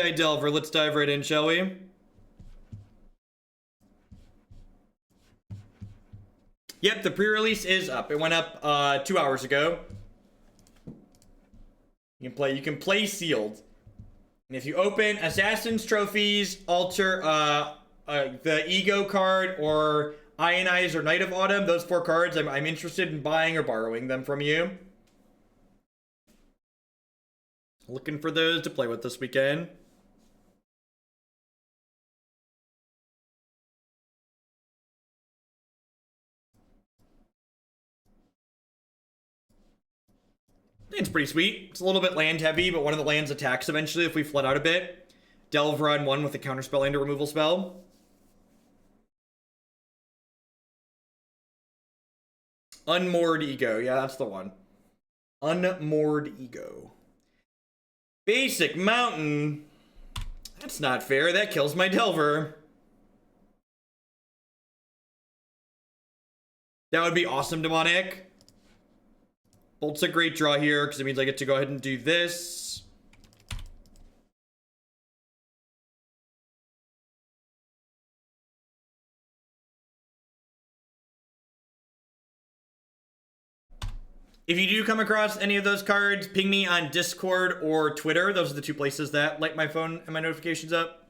Hey, Delver, let's dive right in, shall we? Yep, the pre-release is up. It went up 2 hours ago. You can play sealed. And if you open Assassin's Trophies, Alter, the Ego card, or Ionize or Knight of Autumn, those 4 cards, I'm interested in buying or borrowing them from you. Looking for those to play with this weekend. It's pretty sweet. It's a little bit land heavy, but one of the lands attacks eventually if we flood out a bit. Delve run 1 with a counterspell and a removal spell. Unmoored Ego. Yeah, that's the one. Unmoored Ego. Basic Mountain. That's not fair. That kills my Delver. That would be awesome, Demonic. Bolt's a great draw here because it means I get to go ahead and do this. If you do come across any of those cards, ping me on Discord or Twitter. Those are the 2 places that light my phone and my notifications up.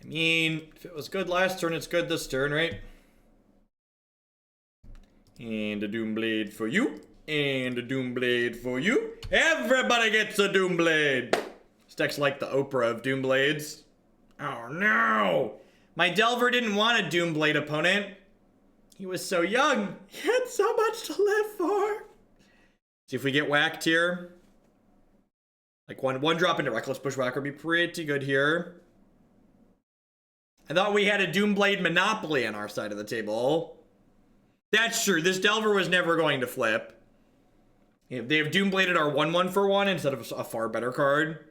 I mean, if it was good last turn, it's good this turn, right? And a Doomblade for you. And a Doomblade for you. Everybody gets a Doomblade. This deck's like the Oprah of Doomblades. Oh no! My Delver didn't want a Doomblade opponent. He was so young. He had so much to live for. See if we get whacked here. Like one drop into Reckless Bushwhacker would be pretty good here. I thought we had a Doomblade Monopoly on our side of the table. That's true. This Delver was never going to flip. They have Doombladed our 1/1 for 1 instead of a far better card.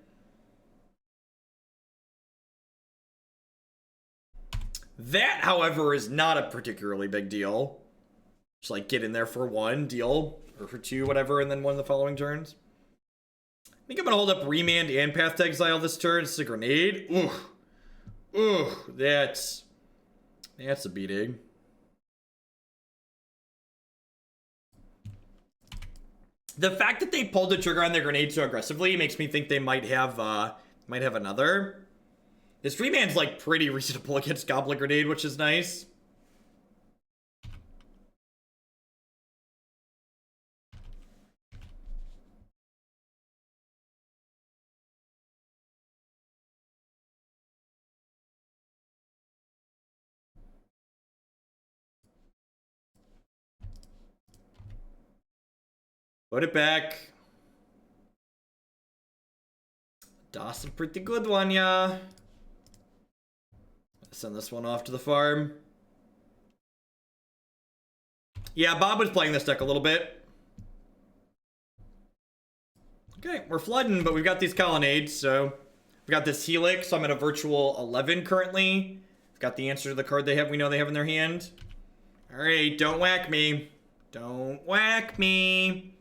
That, however, is not a particularly big deal. Just like get in there for 1, deal, or for 2, whatever, and then 1 of the following turns. I think I'm gonna hold up Remand and Path to Exile this turn. It's a grenade. Ooh. Ooh, that's a beating. The fact that they pulled the trigger on their grenade so aggressively makes me think they might have another. This Remand's like pretty reasonable against Goblin Grenade, which is nice. Put it back. That's a pretty good one, yeah. Send this one off to the farm. Yeah, Bob was playing this deck a little bit. Okay, we're flooding, but we've got these colonnades, so we've got this Helix, so I'm at a virtual 11 currently. I've got the answer to the card we know they have in their hand. Alright, don't whack me. Don't whack me.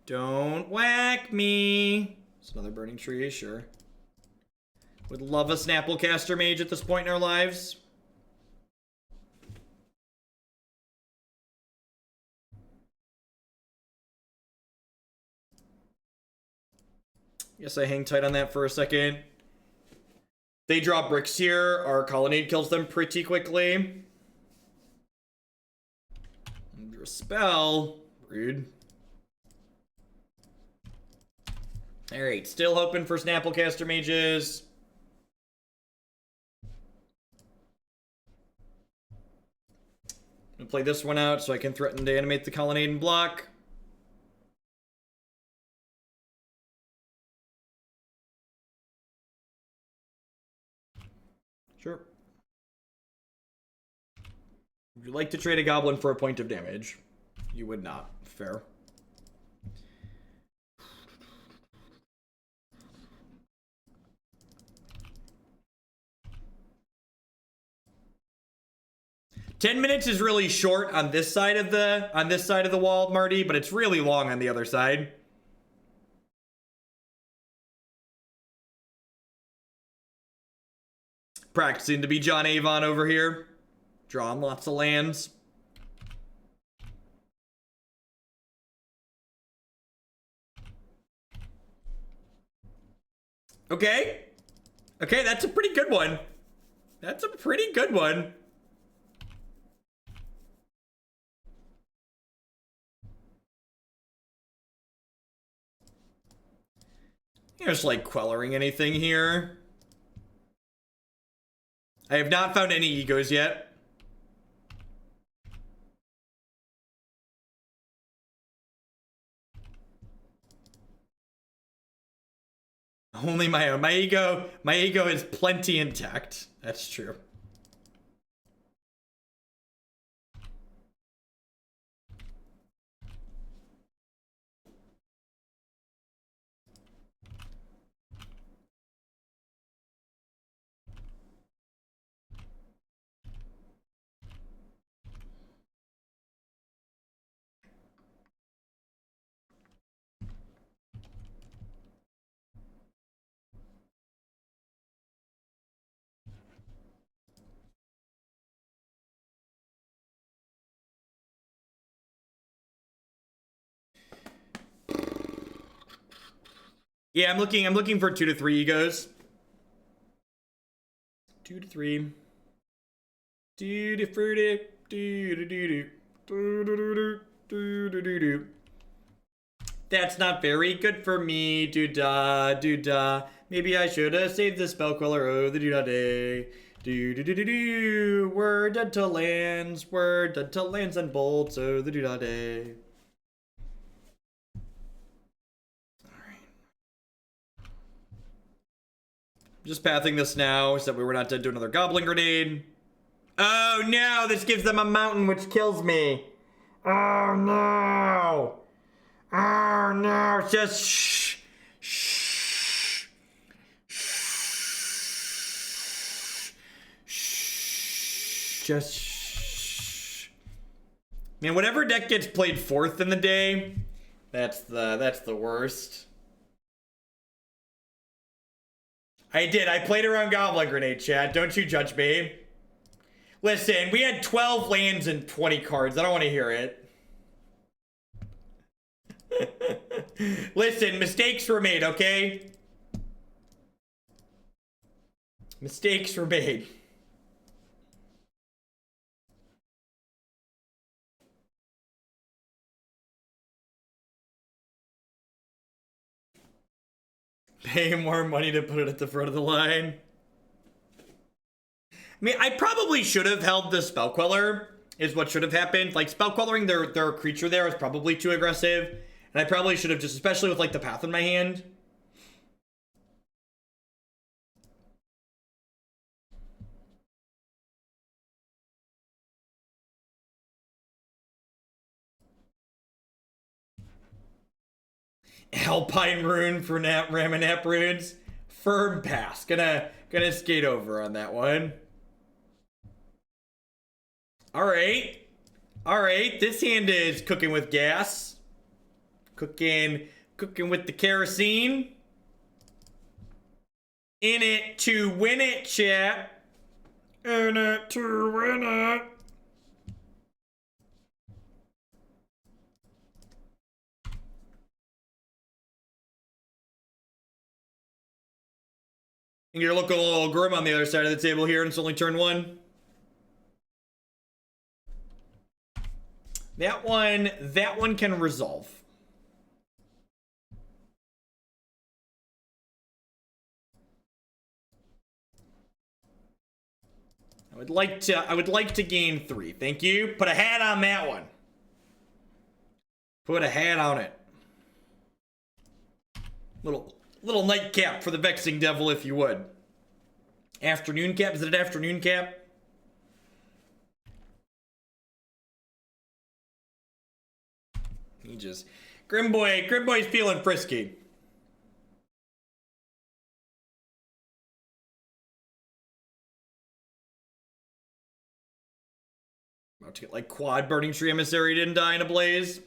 Don't whack me. It's another burning tree, sure. Would love a Snapcaster Mage at this point in our lives. Guess I hang tight on that for a second. They drop bricks here. Our Colonnade kills them pretty quickly. Under a spell. Rude. Alright, still hoping for Snapcaster Mages. I'm gonna play this one out so I can threaten to animate the Colonnade and block. Sure. Would you like to trade a Goblin for a point of damage? You would not. Fair. Ten minutes is really short on this side of the wall, Marty, but it's really long on the other side. Practicing to be John Avon over here. Drawing lots of lands. Okay. Okay, that's a pretty good one. That's a pretty good one. There's like quellering anything here. I have not found any egos yet. Only my own. My ego is plenty intact. That's true. Yeah, I'm looking for 2 to 3 egos. 2 to 3. That's not very good for me. Doo-da. Maybe I should have saved the Spell Queller. Oh, the doo-da day. Do. We're dead to lands. We're dead to lands and bolts. Oh, the doo-da day. Just pathing this now so that we were not dead to another Goblin Grenade. Oh no, this gives them a mountain which kills me. Oh no. Oh no, just shh. Shh. Shh. Just shh. Man, whatever deck gets played fourth in the day, that's the worst. I played around Goblin Grenade, chat. Don't you judge me. Listen, we had 12 lands and 20 cards. I don't want to hear it. Listen, mistakes were made, okay? Mistakes were made. Pay more money to put it at the front of the line. I mean, I probably should have held the Spell Queller, is what should have happened. Like, Spell Quellering their creature there was probably too aggressive. And I probably should have just, especially with, like, the path in my hand. Alpine Moon for Remand runes. Firm pass. Gonna skate over on that one. Alright. Alright. This hand is cooking with gas. Cooking with the kerosene. In it to win it, chat. In it to win it. And you're looking a little grim on the other side of the table here, and it's only turn 1. That one can resolve. I would like to gain 3. Thank you. Put a hat on that one. Put a hat on it. Little nightcap for the Vexing Devil, if you would. Afternoon cap? Is it an afternoon cap? He just... Grim Boy's feeling frisky. About to get like quad Burning Tree Emissary didn't die in a blaze.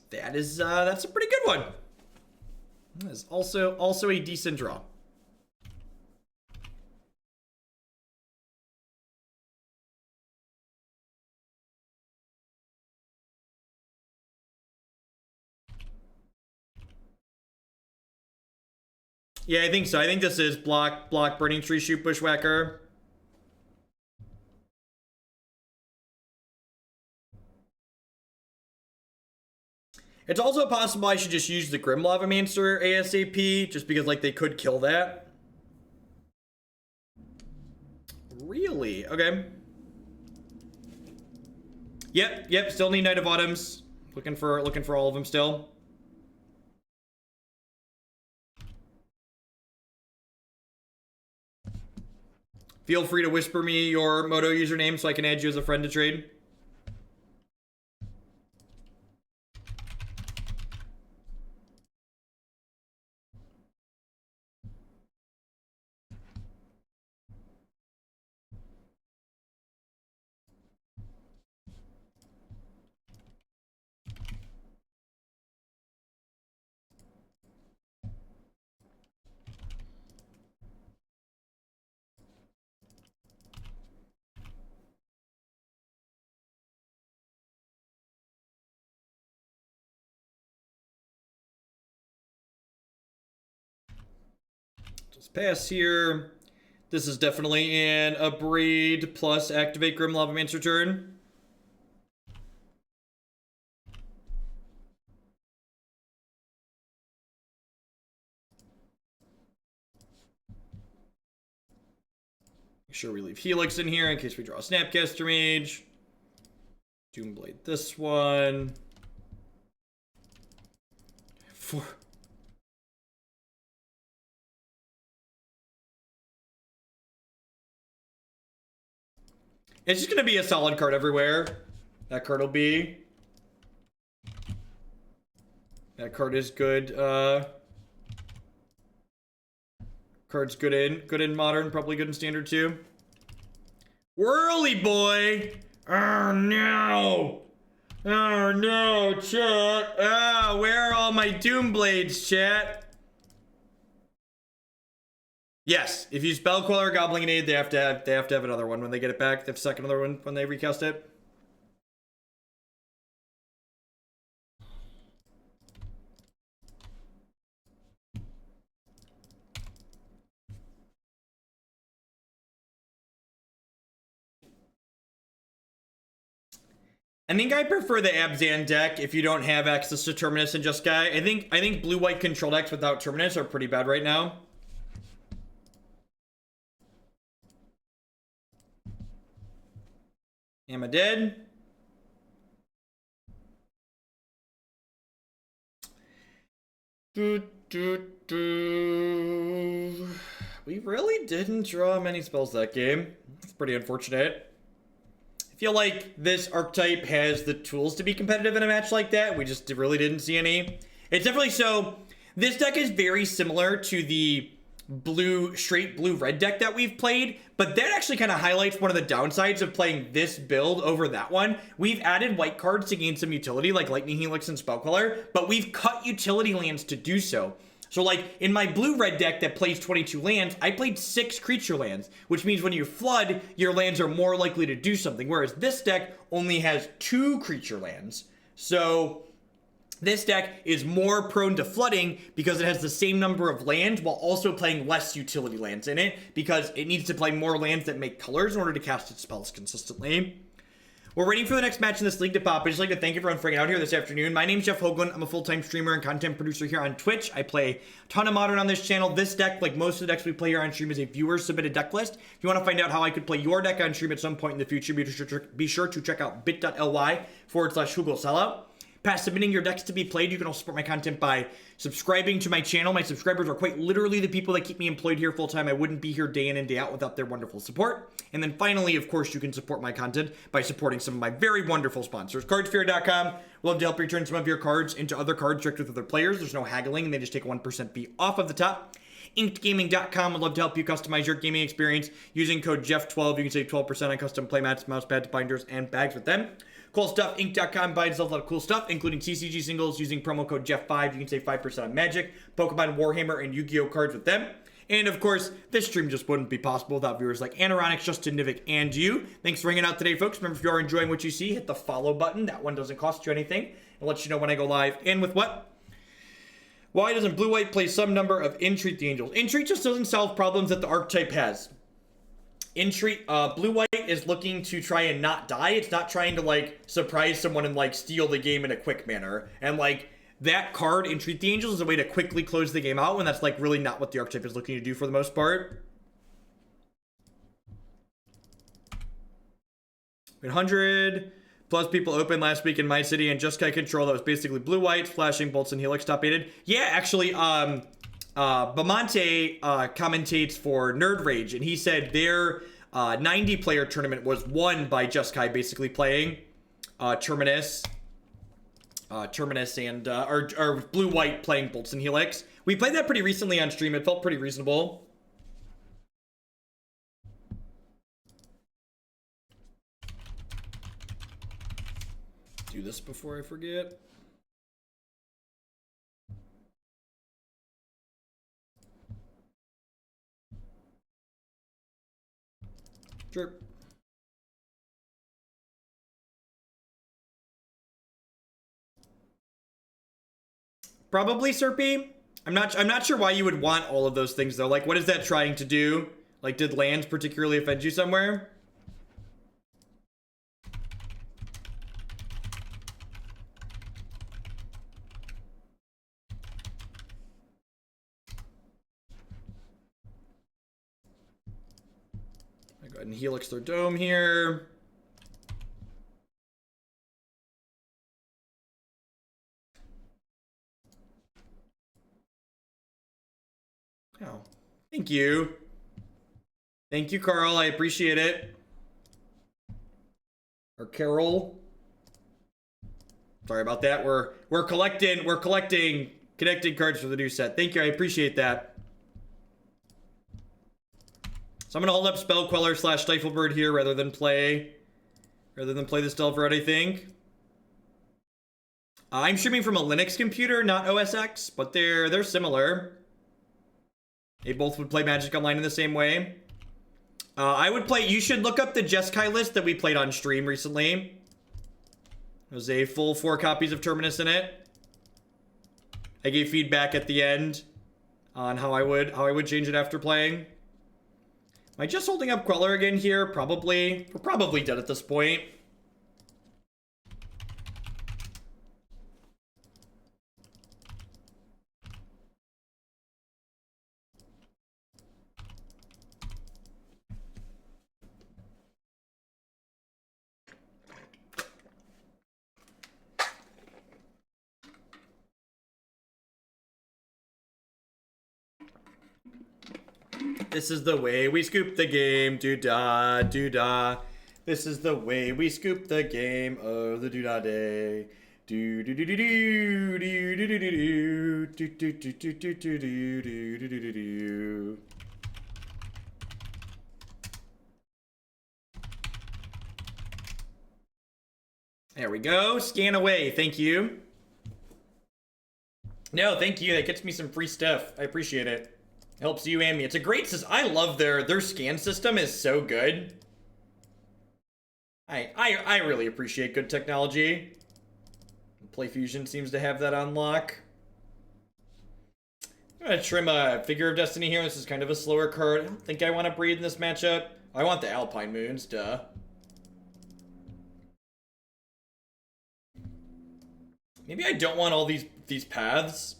That's a pretty good one. That is also a decent draw. Yeah, I think so. I think this is block, burning tree, shoot, bushwhacker. It's also possible I should just use the Grim Lavamancer ASAP, just because, like, they could kill that. Really? Okay. Yep, still need Knight of Autumns. Looking for all of them still. Feel free to whisper me your Moto username so I can add you as a friend to trade. Just pass here. This is definitely an Abrade plus activate Grim Lavamancer turn. Make sure we leave Helix in here in case we draw a Snapcaster Mage. Doomblade this one. It's just going to be a solid card everywhere. That card will be. That card is good. Card's good in Modern, probably good in Standard too. Whirly boy! Oh no! Oh no, chat! Ah, where are all my Doomblades, chat? Yes, if you Spell Queller or Goblin Grenade, they have to have another one when they get it back. They have to second another one when they recast it. I think I prefer the Abzan deck if you don't have access to Terminus and Jeskai. I think blue-white control decks without Terminus are pretty bad right now. Am I dead? We really didn't draw many spells that game. It's pretty unfortunate. I feel like this archetype has the tools to be competitive in a match like that. We just really didn't see any. It's definitely so. This deck is very similar to the straight blue-red deck that we've played, but that actually kind of highlights one of the downsides of playing this build over that one. We've added white cards to gain some utility, like Lightning Helix and Spell Queller, but we've cut utility lands to do so. So, like, in my blue-red deck that plays 22 lands, I played 6 creature lands, which means when you flood, your lands are more likely to do something, whereas this deck only has 2 creature lands. So this deck is more prone to flooding because it has the same number of lands while also playing less utility lands in it, because it needs to play more lands that make colors in order to cast its spells consistently. We're waiting for the next match in this league to pop. I'd just like to thank everyone for hanging out here this afternoon. My name's Jeff Hoagland. I'm a full-time streamer and content producer here on Twitch. I play a ton of Modern on this channel. This deck, like most of the decks we play here on stream, is a viewer-submitted deck list. If you want to find out how I could play your deck on stream at some point in the future, be sure to check out bit.ly/HoogleSellout. Past submitting your decks to be played, you can also support my content by subscribing to my channel. My subscribers are quite literally the people that keep me employed here full-time. I wouldn't be here day in and day out without their wonderful support. And then finally, of course, you can support my content by supporting some of my very wonderful sponsors. Cardsphere.com. We'll love to help you turn some of your cards into other cards direct with other players. There's no haggling, and they just take a 1% fee off of the top. InkedGaming.com would love to help you customize your gaming experience. Using code Jeff12, you can save 12% on custom playmats, mousepads, binders, and bags with them. Cool stuff. Inc.com buys a lot of cool stuff, including TCG singles. Using promo code Jeff5, you can save 5% on Magic, Pokemon, Warhammer, and Yu-Gi-Oh cards with them. And of course, this stream just wouldn't be possible without viewers like Anoronics, Justin Nivik, and you. Thanks for hanging out today, folks. Remember, if you are enjoying what you see, hit the follow button. That one doesn't cost you anything. It lets you know when I go live and with what. Why doesn't blue-white play some number of Entreat the Angels? Entreat just doesn't solve problems that the archetype has. Entreat, blue-white is looking to try and not die. It's not trying to, like, surprise someone and, like, steal the game in a quick manner. And, like, that card, Entreat the Angels, is a way to quickly close the game out when that's, like, really not what the archetype is looking to do for the most part. 100 plus people open last week in my city, and Jeskai control that was basically blue-white, flashing bolts and helix top aided. Yeah, actually, Bamonte commentates for Nerd Rage, and he said their 90-player tournament was won by Jeskai basically playing Terminus and or blue-white playing bolts and helix. We played that pretty recently on stream. It felt pretty reasonable. Do this before I forget. Sure. Probably Serpy. I'm not sure why you would want all of those things though. Like, what is that trying to do? Like, did lands particularly offend you somewhere? I go ahead and helix their dome here. Oh, thank you. Thank you, Carl. I appreciate it. Or Carol. Sorry about that. We're collecting connecting cards for the new set. Thank you. I appreciate that. So I'm gonna hold up Spell Queller / Stiflebird here rather than play this Delver, I think. I'm streaming from a Linux computer, not OS X, but they're similar. They both would play Magic Online in the same way. I would play... You should look up the Jeskai list that we played on stream recently. There's a full 4 copies of Terminus in it. I gave feedback at the end on how I would change it after playing. Am I just holding up Queller again here? Probably. We're probably dead at this point. This is the way we scoop the game, doo-da, doo-da. This is the way we scoop the game of the doo-da day. Do-do-do-do-do, do-do-do-do-do, do-do-do-do-do-do-do-do-do-do. There we go. Scan away. Thank you. No, thank you. That gets me some free stuff. I appreciate it. Helps you and me. It's a great system. I love their scan system is so good. I really appreciate good technology. PlayFusion seems to have that on lock. I'm gonna trim a Figure of Destiny here. This is kind of a slower card. I don't think I want to breed in this matchup. I want the Alpine Moons, duh. Maybe I don't want all these paths.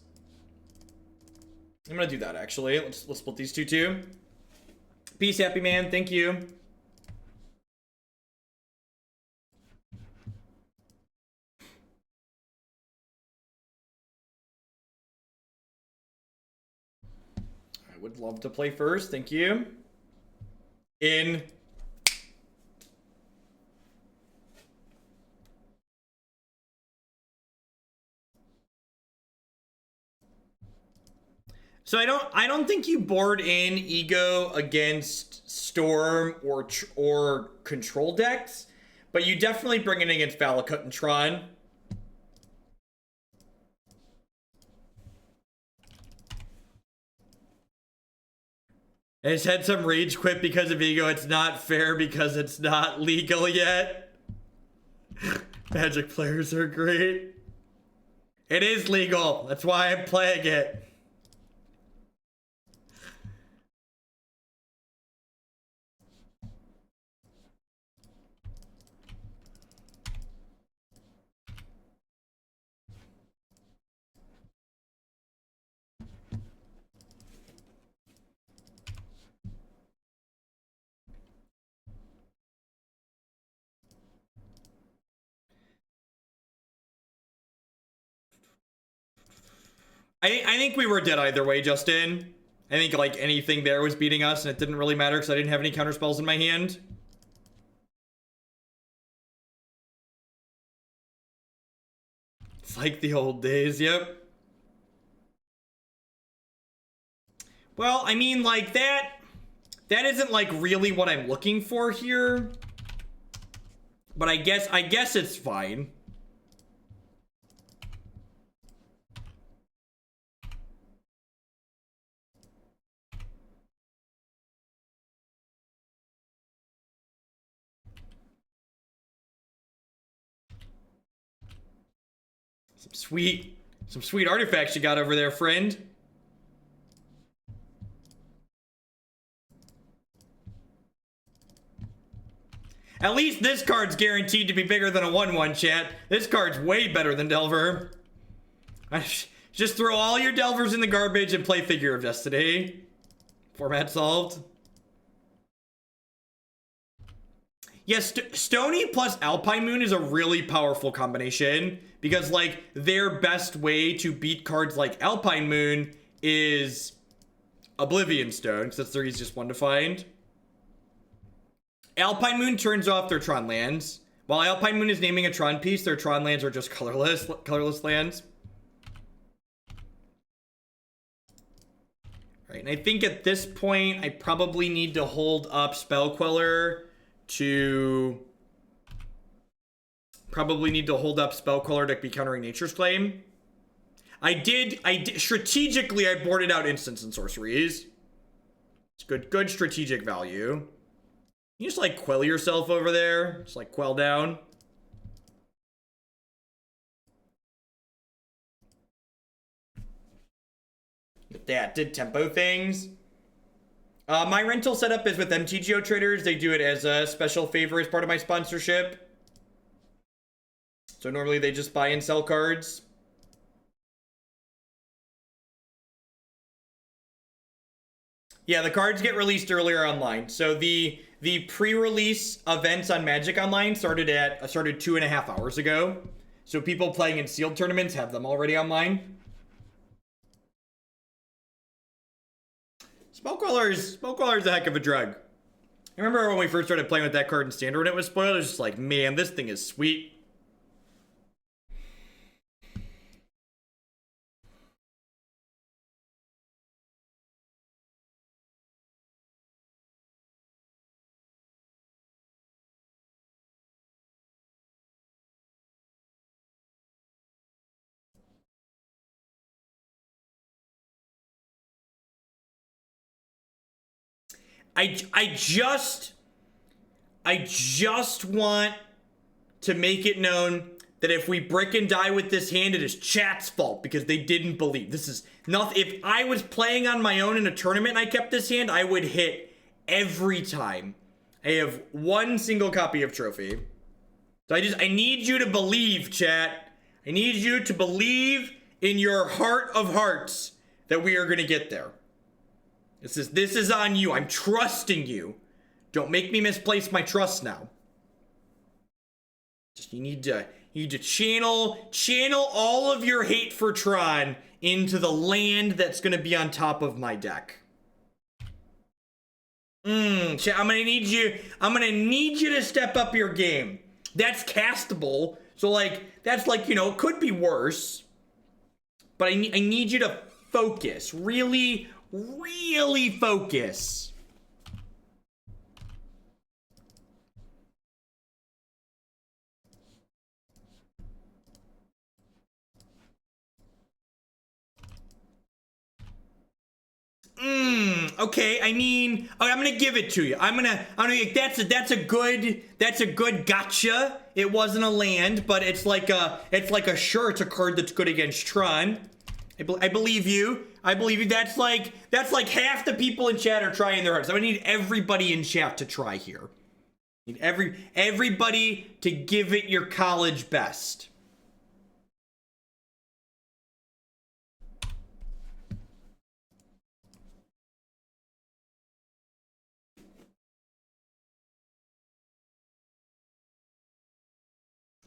I'm gonna do that actually. Let's split these two. Peace, happy man. Thank you. I would love to play first. Thank you. In. So I don't think you board in Ego against Storm or Control decks, but you definitely bring it against Valakut and Tron. I just had some rage quit because of Ego. It's not fair because it's not legal yet. Magic players are great. It is legal. That's why I'm playing it. I think we were dead either way, Justin. I think like anything there was beating us, and it didn't really matter because I didn't have any counter spells in my hand. It's like the old days, yep. Well, I mean, like that isn't like really what I'm looking for here. But I guess it's fine. Some sweet artifacts you got over there, friend. At least this card's guaranteed to be bigger than a 1/1, chat. This card's way better than Delver. Just throw all your Delvers in the garbage and play Figure of Destiny. Format solved. Yes, Stony plus Alpine Moon is a really powerful combination because, like, their best way to beat cards like Alpine Moon is Oblivion Stone, because that's their easiest one to find. Alpine Moon turns off their Tron lands. While Alpine Moon is naming a Tron piece, their Tron lands are just colorless lands. Right, and I think at this point, I probably need to hold up Spell Queller to be countering Nature's Claim. I did strategically, I boarded out instants and sorceries. It's good strategic value. You just like quell yourself over there. Just like quell down. That did tempo things. My rental setup is with MTGO traders. They do it as a special favor as part of my sponsorship. So normally they just buy and sell cards. Yeah, the cards get released earlier online. So the pre-release events on Magic Online started 2.5 hours ago. So people playing in sealed tournaments have them already online. Spell Queller is a heck of a drug. I remember when we first started playing with that card in Standard and it was spoiled, it was just like, man, this thing is sweet. I just want to make it known that if we brick and die with this hand, it is chat's fault because they didn't believe. This is nothing. If I was playing on my own in a tournament and I kept this hand, I would hit every time. I have one single copy of Trophy. So I need you to believe, chat. I need you to believe in your heart of hearts that we are going to get there. This is on you. I'm trusting you. Don't make me misplace my trust now. Just you need to channel all of your hate for Tron into the land that's gonna be on top of my deck. I'm gonna need you to step up your game. That's castable. So like that's like, you know, it could be worse. But I need you to focus. Really, really focus. Okay, I mean, okay, I'm gonna give it to you. That's a good gotcha. It wasn't a land, but it's like a sure, it's a card that's good against Tron. I believe you. I believe you. That's like half the people in chat are trying their hardest. I need everybody in chat to try here. I need everybody to give it your college best.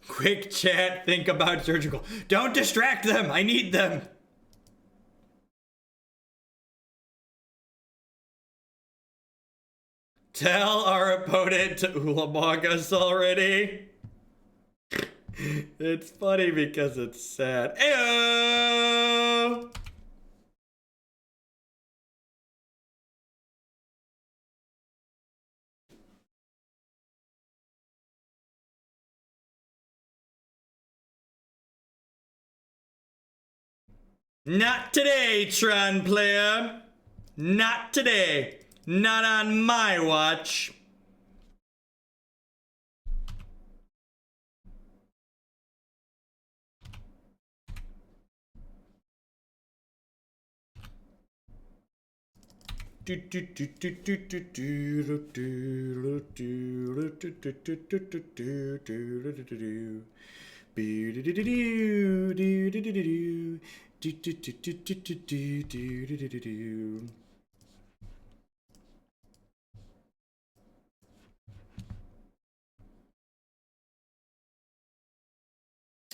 Quick chat, think about surgical. Don't distract them. I need them. Tell our opponent to Ulamog us already. It's funny because it's sad. Ayo! Not today, Tron player. Not today. Not on my watch.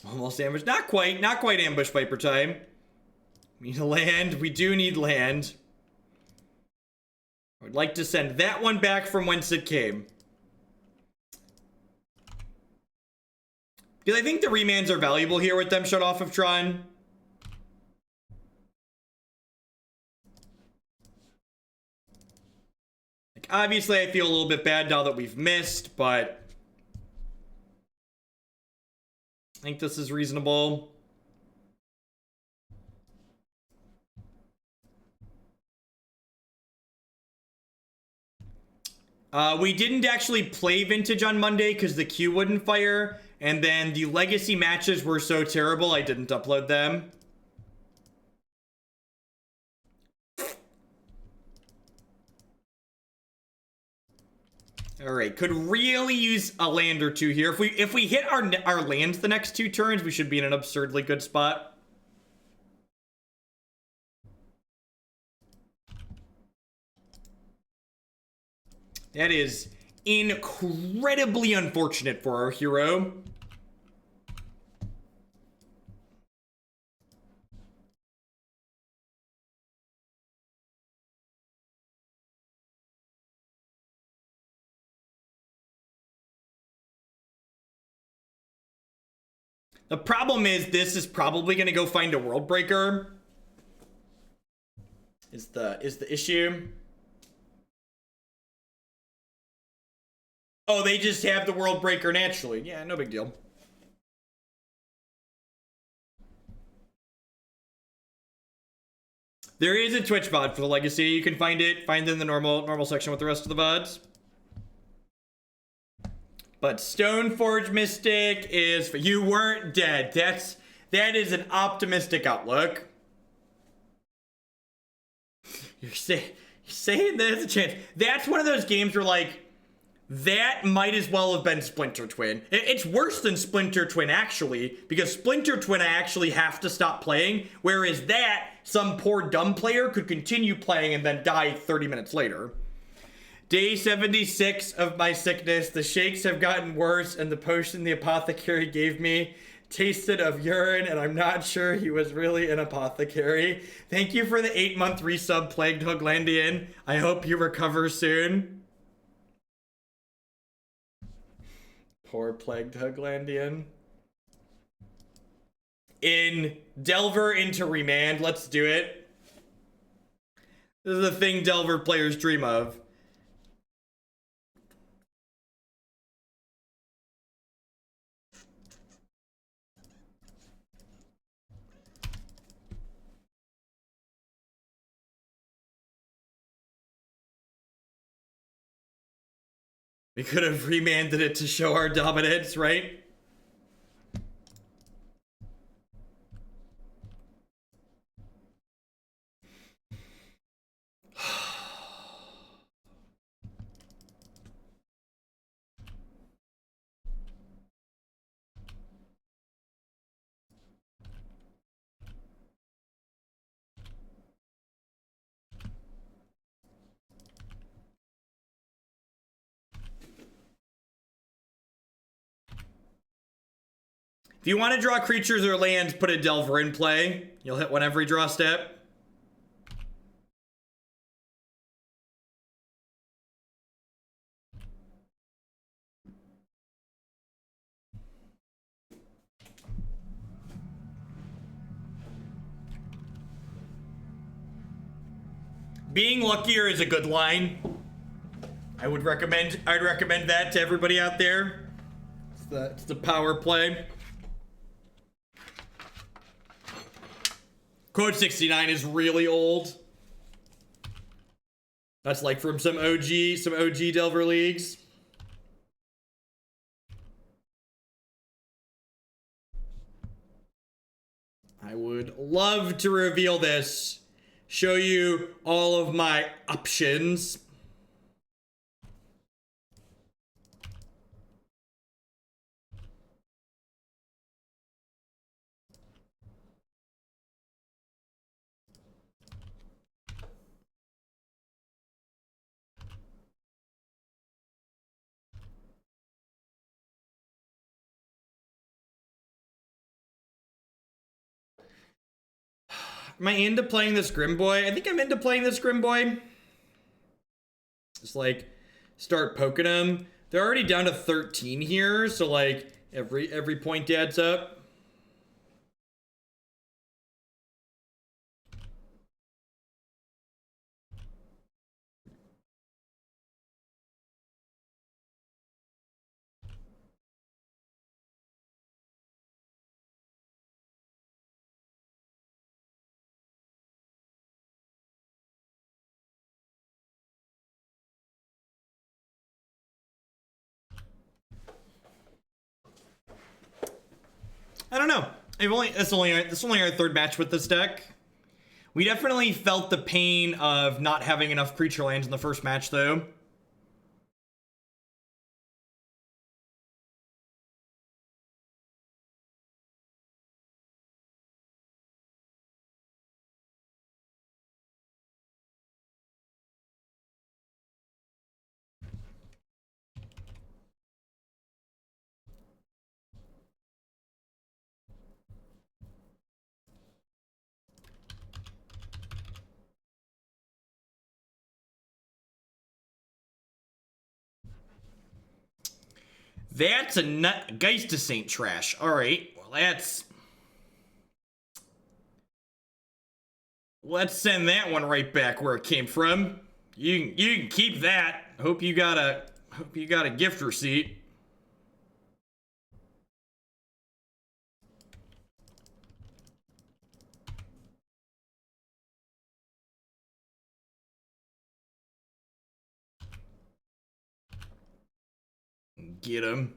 Almost ambush. Not quite ambush viper time. We need a land. We do need land. I would like to send that one back from whence it came. Because I think the remands are valuable here with them shut off of Tron. Like, obviously, I feel a little bit bad now that we've missed, but I think this is reasonable. We didn't actually play Vintage on Monday because the queue wouldn't fire, and then the legacy matches were so terrible I didn't upload them. All right, could really use a land or two here. If we hit our lands the next 2 turns, we should be in an absurdly good spot. That is incredibly unfortunate for our hero. The problem is this is probably going to go find a world breaker. Is the issue. Oh, they just have the world breaker naturally. Yeah, no big deal. There is a Twitch VOD for the legacy. You can find it in the normal section with the rest of the VODs. But Stoneforge Mystic is for you weren't dead. That is an optimistic outlook. You're saying there's a chance. That's one of those games where like that might as well have been Splinter Twin. It's worse than Splinter Twin, actually, because Splinter Twin I actually have to stop playing, whereas that, some poor dumb player could continue playing and then die 30 minutes later. Day 76 of my sickness. The shakes have gotten worse, and the potion the apothecary gave me tasted of urine, and I'm not sure he was really an apothecary. Thank you for the 8-month resub, Plagued Hoglandian. I hope you recover soon. Poor Plagued Hoglandian. In Delver into Remand, let's do it. This is a thing Delver players dream of. We could have remanded it to show our dominance, right? If you want to draw creatures or lands, put a Delver in play. You'll hit one every draw step. Being luckier is a good line. I'd recommend that to everybody out there. It's the power play. Code 69 is really old. That's like from some OG Delver leagues. I would love to reveal this. Show you all of my options. Am I into playing this Grim Boy? I think I'm into playing this Grim Boy. Just like start poking them. They're already down to 13 here, so like every point adds up. I don't know. This is only our third match with this deck. We definitely felt the pain of not having enough creature lands in the first match, though. That's a Geist to Saint trash. All right, well let's send that one right back where it came from. You can keep that. Hope you got a gift receipt. Get him.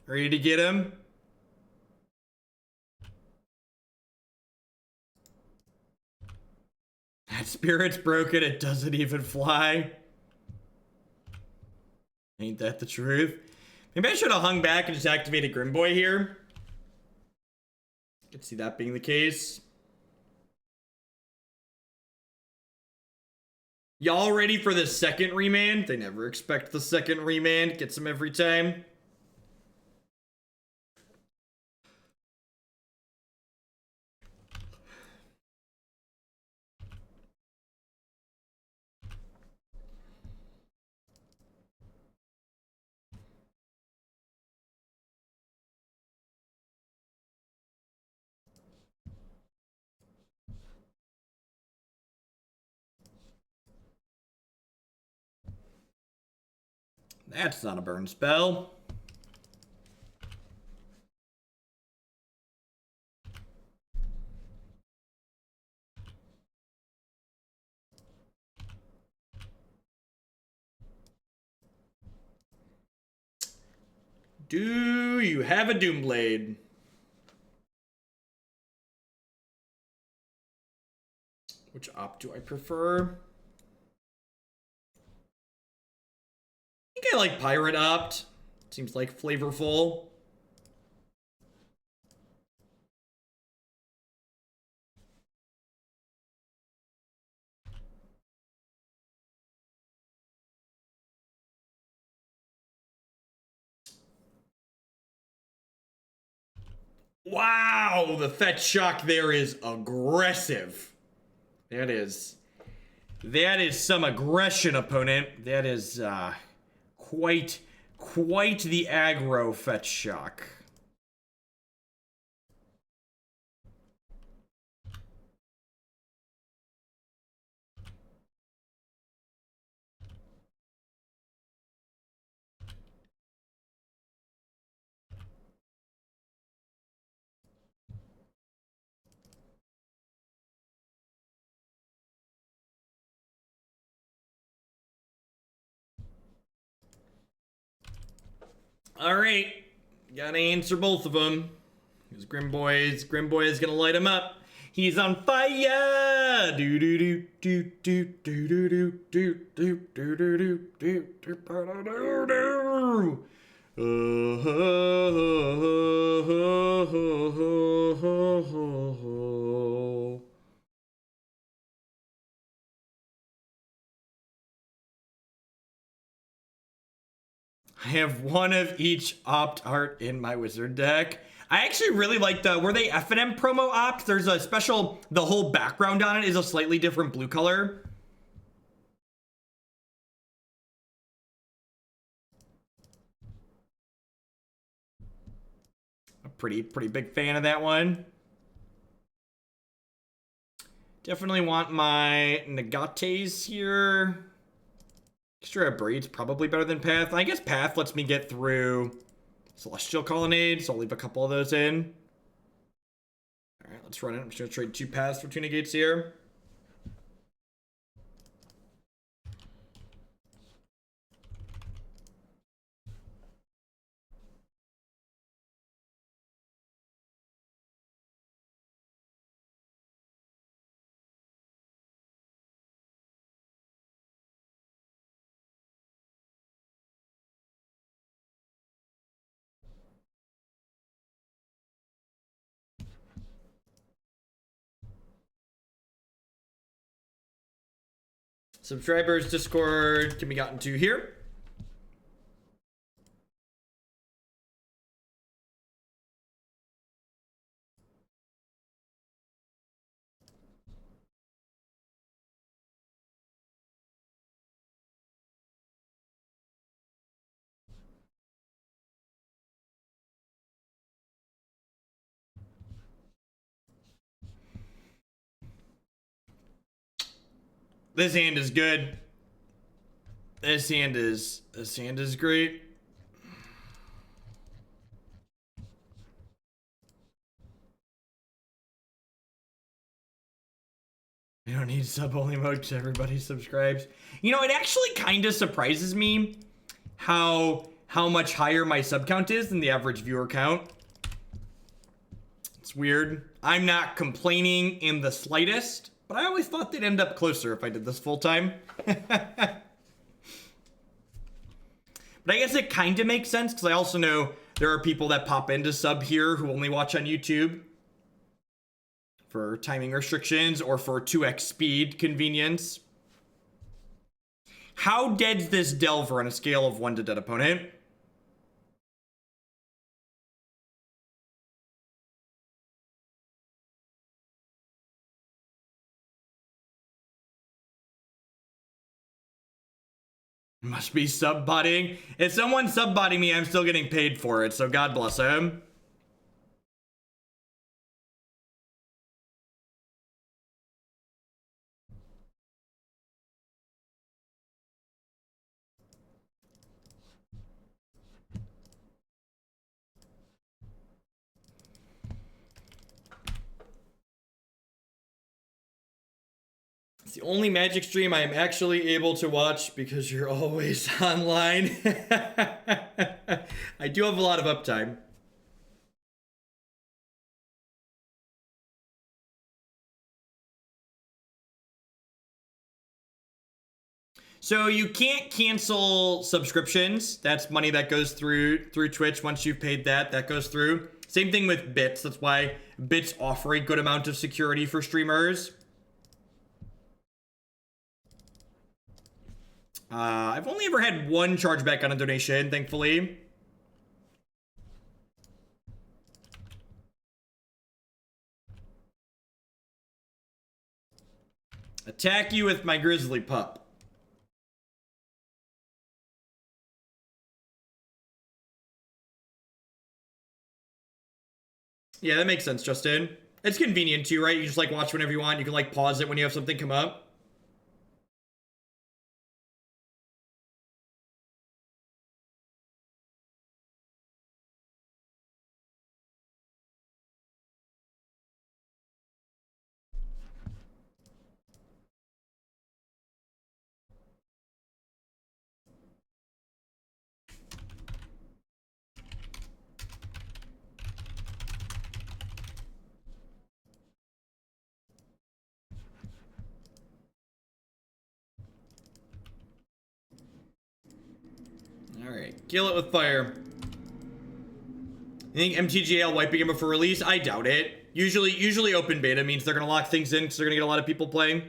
Ready to get him? That spirit's broken. It doesn't even fly. Ain't that the truth? Maybe I should have hung back and just activated Grim Boy here. I could see that being the case. Y'all ready for the second remand? They never expect the second remand. Gets them every time. That's not a burn spell. Do you have a Doomblade? Which op do I prefer? I think I like Pirate Opt. Seems like flavorful. Wow, the fetch shock there is aggressive. That is some aggression, opponent. That is quite the aggro fetch shock. All right, gotta answer both of them. Because Grim Boy is gonna light him up. He's on fire. Do do do do do do do do do do do do do do. I have one of each opt art in my wizard deck. I actually really like the, were they F&M promo opt? There's a special, the whole background on it is a slightly different blue color. A pretty big fan of that one. Definitely want my Negates here. Extra Abrade's probably better than Path. I guess Path lets me get through Celestial Colonnade, so I'll leave a couple of those in. Alright, let's run it. I'm just going to trade 2 Paths for 2 Negates here. Subscribers, Discord can be gotten to here. This hand is good. This hand is great. I don't need sub-only mode because everybody subscribes. You know, it actually kind of surprises me how much higher my sub count is than the average viewer count. It's weird. I'm not complaining in the slightest, but I always thought they'd end up closer if I did this full time. But I guess it kind of makes sense because I also know there are people that pop into sub here who only watch on YouTube for timing restrictions or for 2x speed convenience. How dead's this Delver on a scale of 1 to dead, opponent? Must be sub-botting. If someone's sub-botting me, I'm still getting paid for it, so God bless him. It's the only Magic stream I am actually able to watch because you're always online. I do have a lot of uptime. So you can't cancel subscriptions. That's money that goes through Twitch. Once you've paid that, that goes through. Same thing with bits. That's why bits offer a good amount of security for streamers. I've only ever had one chargeback on a donation, thankfully. Attack you with my grizzly pup. Yeah, that makes sense, Justin. It's convenient too, right? You just like watch whenever you want. You can like pause it when you have something come up. Alright, kill it with fire. You think MTGL wiping it before release? I doubt it. Usually open beta means they're gonna lock things in because they're gonna get a lot of people playing.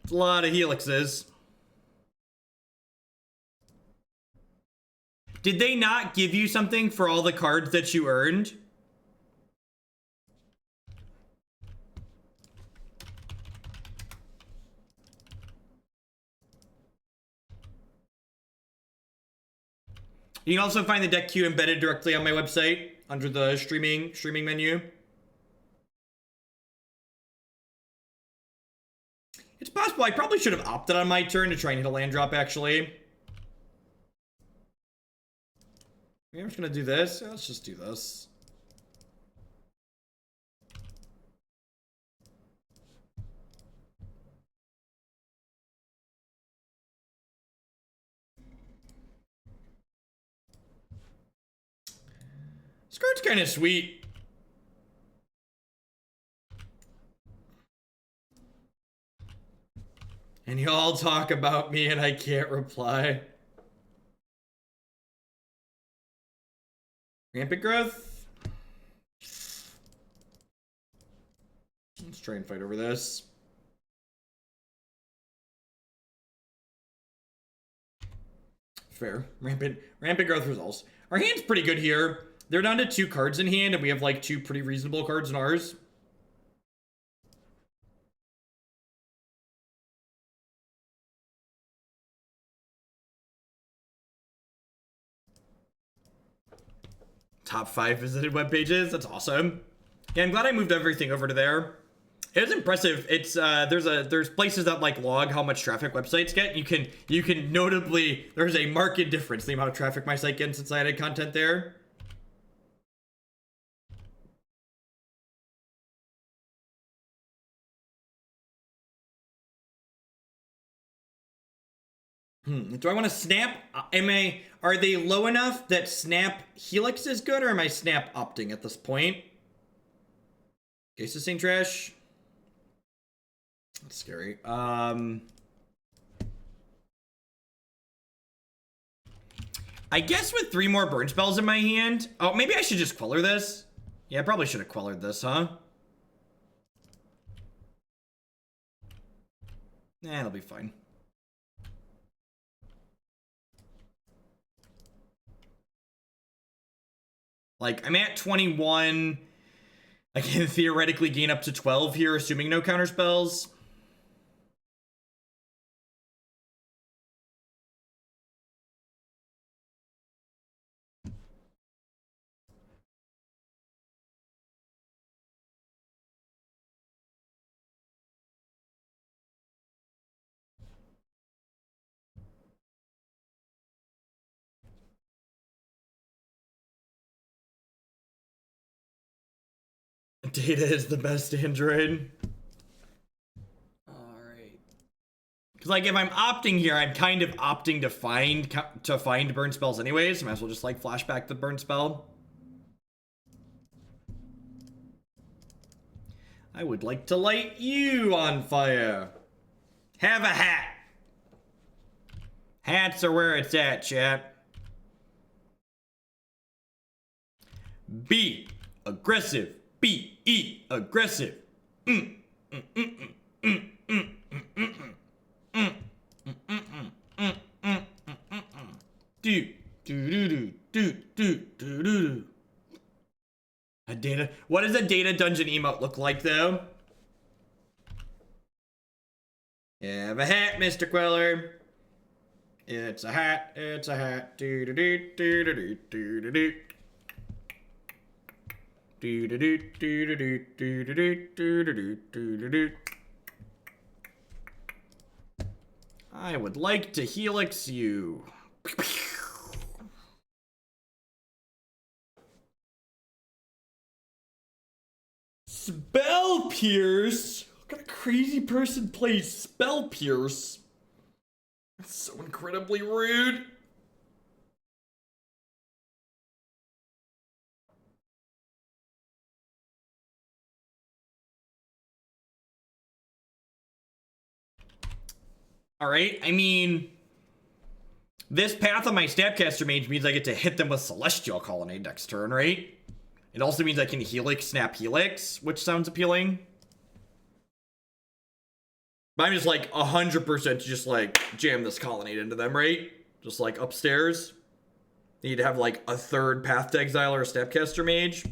It's a lot of helixes. Did they not give you something for all the cards that you earned? You can also find the deck queue embedded directly on my website under the streaming menu. It's possible I probably should have opted on my turn to try and hit a land drop, actually. Maybe I'm just gonna do this. Yeah, let's just do this. This card's kind of sweet. And y'all talk about me and I can't reply. Rampant growth. Let's try and fight over this. Fair. Rampant growth results. Our hand's pretty good here. They're down to 2 cards in hand, and we have like 2 pretty reasonable cards in ours. Top 5 visited web pages. That's awesome. Yeah, I'm glad I moved everything over to there. It was impressive. It's there's places that like log how much traffic websites get. You can notably, there's a marked difference in the amount of traffic my site gets since I added content there. Do I want to snap? Are they low enough that snap helix is good, or am I snap opting at this point? Case of Saint Trash. That's scary. I guess with 3 more burn spells in my hand. Oh, maybe I should just Queller this. Yeah, I probably should have Quellered this, huh? Nah, it'll be fine. Like, I'm at 21. I can theoretically gain up to 12 here, assuming no counter spells. Data is the best android. Alright. Because, like, if I'm opting here, I'm kind of opting to find burn spells anyways. So might as well just, like, flashback the burn spell. I would like to light you on fire. Have a hat. Hats are where it's at, chat. Be aggressive. Be aggressive. A data. What does a data dungeon emote look like, though? Have a hat, Mr. Queller. It's a hat. It's a hat. Do do do do do do do do. Do do do do do do do do do do do. I would like to helix you. Spell Pierce? What kind of crazy person plays Spell Pierce? That's so incredibly rude. Alright, I mean, this path on my Snapcaster Mage means I get to hit them with Celestial Colonnade next turn, right? It also means I can Helix, Snap Helix, which sounds appealing. But I'm just like 100% just like jam this Colonnade into them, right? Just like upstairs. Need to have like a third Path to Exile or a Snapcaster Mage.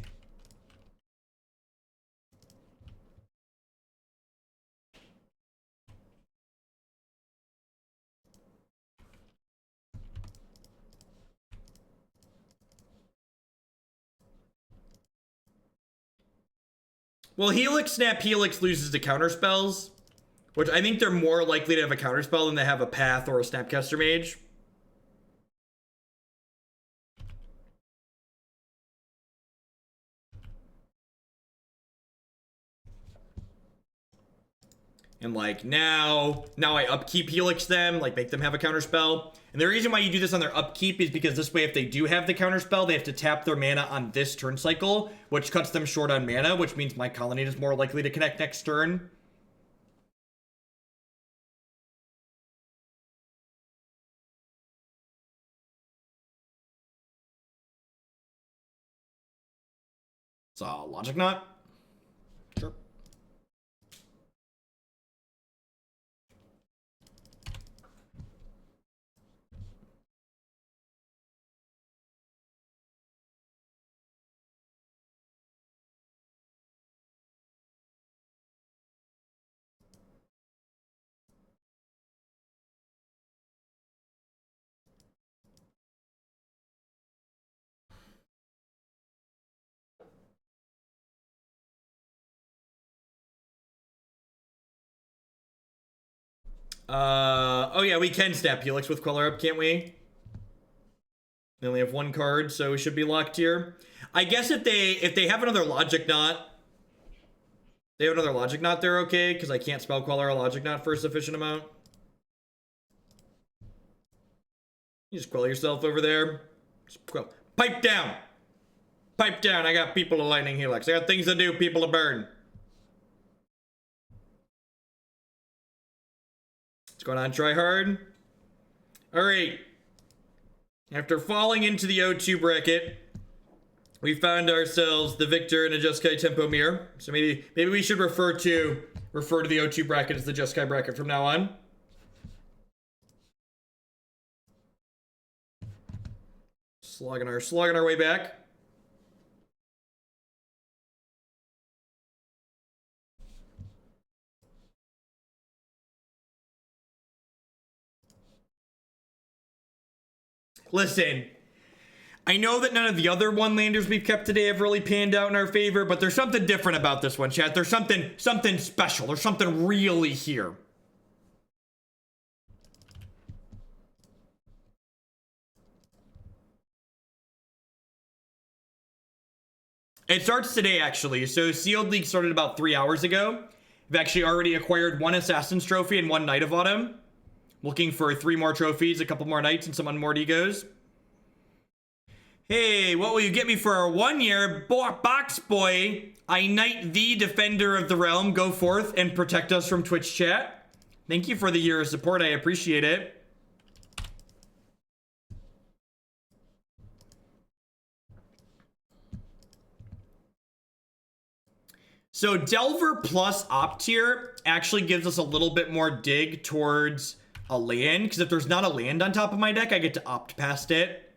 Well, Helix, Snap, Helix loses to counterspells, which I think they're more likely to have a counterspell than they have a Path or a Snapcaster Mage. And like now I upkeep Helix them, like make them have a counterspell. And the reason why you do this on their upkeep is because this way if they do have the counterspell, they have to tap their mana on this turn cycle, which cuts them short on mana, which means my Colonnade is more likely to connect next turn. So, Logic Knot? Sure. Oh yeah, we can Snap Helix with Queller up, can't we? They only have one card, so we should be locked here. I guess if they have another Logic Knot, they're okay, because I can't Spell Queller a Logic Knot for a sufficient amount. You just Queller yourself over there. Pipe down! Pipe down, I got people to Lightning Helix. I got things to do, people to burn. What's going on, try hard? Alright. After falling into the O2 bracket, we found ourselves the victor in a Jeskai Tempo Mirror. So maybe we should refer to the O2 bracket as the Jeskai bracket from now on. Slogging our way back. Listen, I know that none of the other one-landers we've kept today have really panned out in our favor, but there's something different about this one, chat. There's something special. There's something really here. It starts today, actually. So Sealed League started about 3 hours ago. I've actually already acquired 1 Assassin's Trophy and 1 Knight of Autumn. Looking for 3 more trophies, a couple more Knights, and some unmoored egos. Hey, what will you get me for our 1-year box boy? I knight the Defender of the Realm. Go forth and protect us from Twitch chat. Thank you for the year of support. I appreciate it. So Delver plus Op tier actually gives us a little bit more dig towards a land, because if there's not a land on top of my deck, I get to opt past it.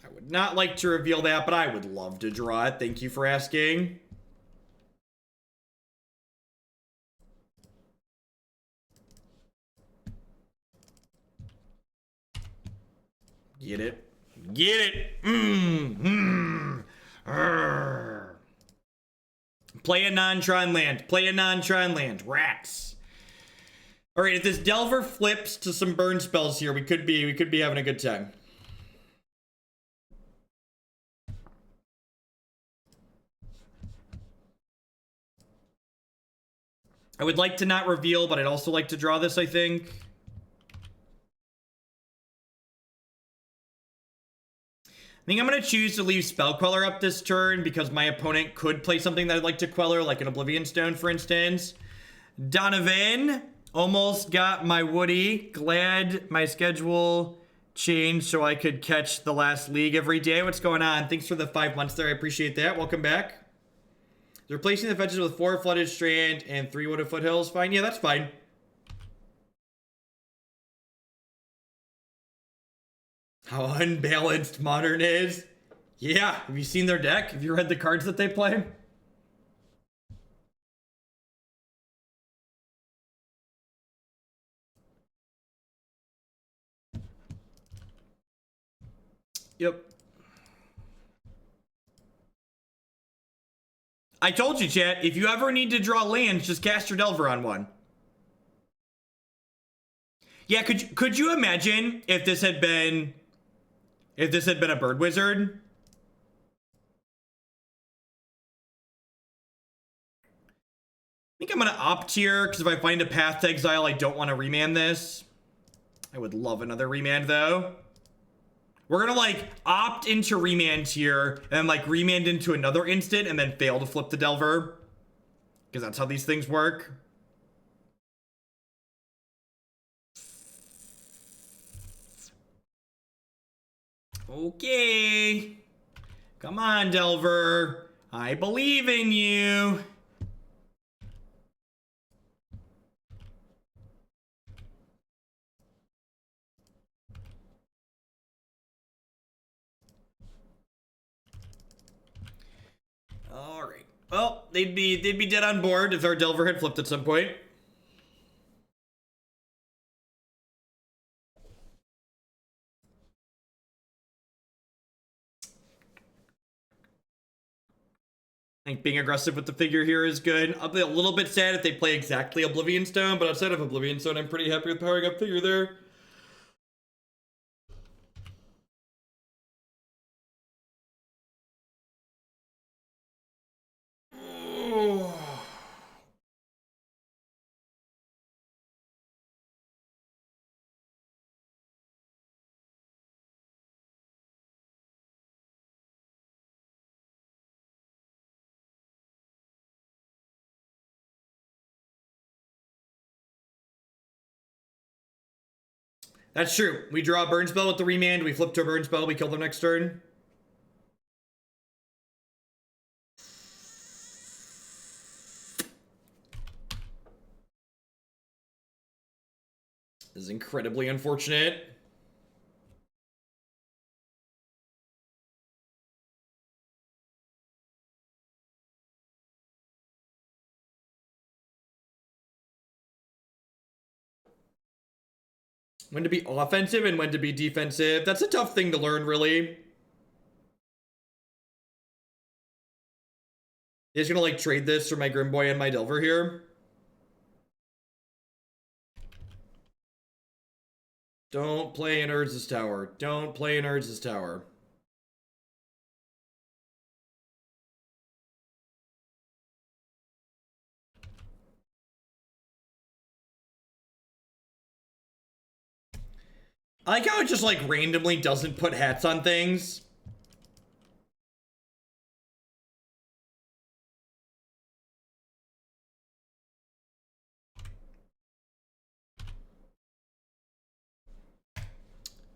I would not like to reveal that, but I would love to draw it. Thank you for asking. Get it? Get it! Play a non-Tron land. Play a non-Tron land. Rats. Alright, if this Delver flips to some burn spells here, we could be having a good time. I would like to not reveal, but I'd also like to draw this, I think. I think I'm going to choose to leave Spell Queller up this turn because my opponent could play something that I'd like to Queller, like an Oblivion Stone, for instance. Donovan, almost got my Woody. Glad my schedule changed so I could catch the last league every day. What's going on? Thanks for the 5 months there. I appreciate that. Welcome back. Replacing the fetches with 4 Flooded Strand and 3 Wooded Foothills. Fine. Yeah, that's fine. How unbalanced Modern is. Yeah, have you seen their deck? Have you read the cards that they play? Yep. I told you, chat, if you ever need to draw lands, just cast your Delver on one. Yeah, could you imagine if this had been a Bird Wizard? I think I'm gonna opt here, because if I find a path to exile, I don't want to remand this. I would love another remand, though. We're gonna, like, opt into remand here, and then, like, remand into another instant, and then fail to flip the Delver. Because that's how these things work. Okay. Come on, Delver. I believe in you. All right. Well, they'd be dead on board if our Delver had flipped at some point. I think being aggressive with the figure here is good. I'll be a little bit sad if they play exactly Oblivion Stone, but outside of Oblivion Stone, I'm pretty happy with powering up figure there. That's true. We draw a burn spell with the remand, we flip to a burn spell, we kill them next turn. This is incredibly unfortunate. When to be offensive and when to be defensive. That's a tough thing to learn, really. He's gonna, like, trade this for my Grim Boy and my Delver here. Don't play in Urza's Tower. Don't play in Urza's Tower. I like how it just like randomly doesn't put hats on things.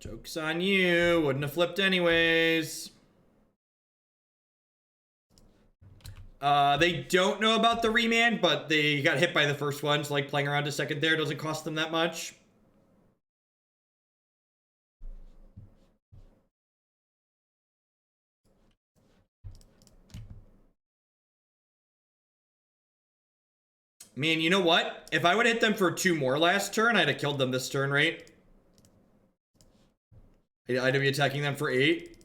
Joke's on you. Wouldn't have flipped anyways. They don't know about the Remand, but they got hit by the first one, so like playing around a second there doesn't cost them that much. Man, you know what? If I would hit them for 2 more last turn, I'd have killed them this turn, right? I'd be attacking them for 8.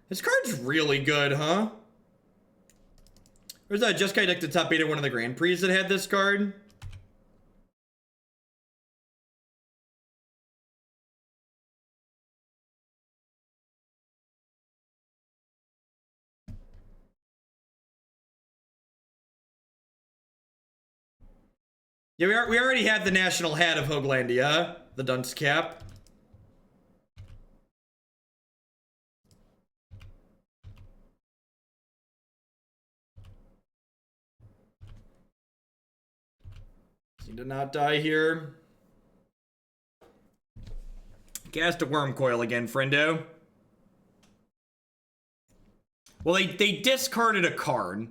This card's really good, huh? There's that Jeskai deck to top 8 at one of the Grand Prix that had this card. Yeah, we already had the national hat of Hoaglandia, the dunce cap. Need to not die here. Cast a Worm Coil again, friendo. Well, they discarded a card,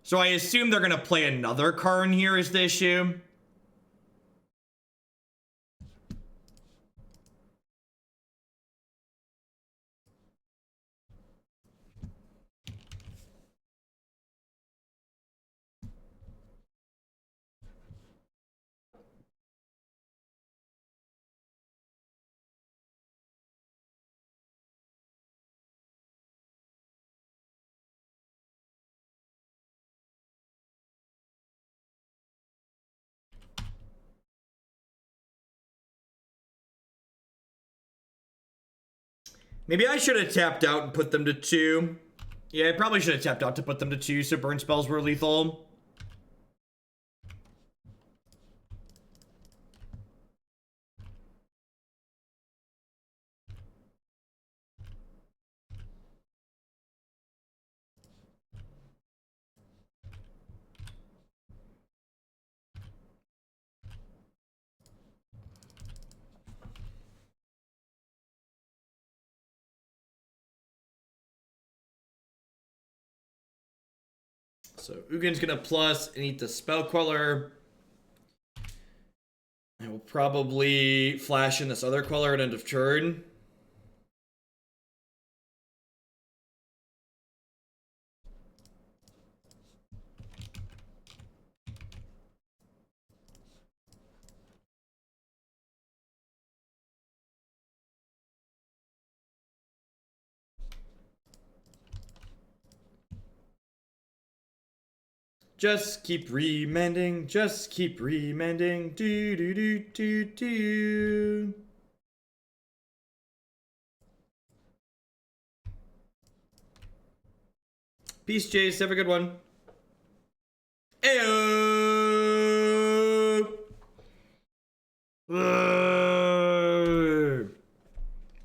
so I assume they're gonna play another card here is the issue. Maybe I should have tapped out and put them to 2. Yeah, I probably should have tapped out to put them to 2 so burn spells were lethal. So Ugin's gonna plus and eat the Spell Queller. I will probably flash in this other Queller at end of turn. Just keep remending, just keep remending. Do do do do do. Peace, Jace. Have a good one. Ayo!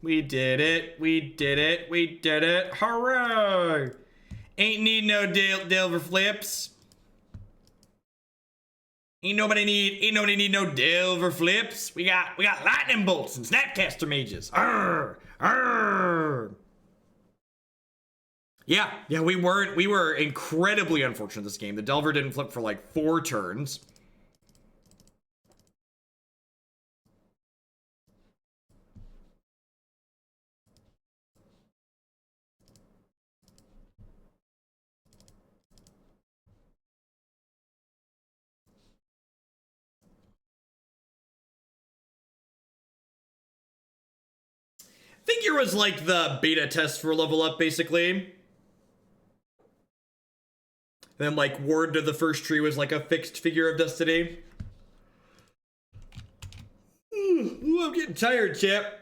We did it. We did it. We did it. Hooray! Ain't need no Delver flips. Ain't nobody need no Delver flips. We got lightning bolts and Snapcaster Mages. Arr! Arr! Yeah, we were incredibly unfortunate this game. The Delver didn't flip for like 4 turns. Figure was like the beta test for level up, basically. Then like Ward to the first tree was like a fixed figure of destiny. Ooh, I'm getting tired, chap.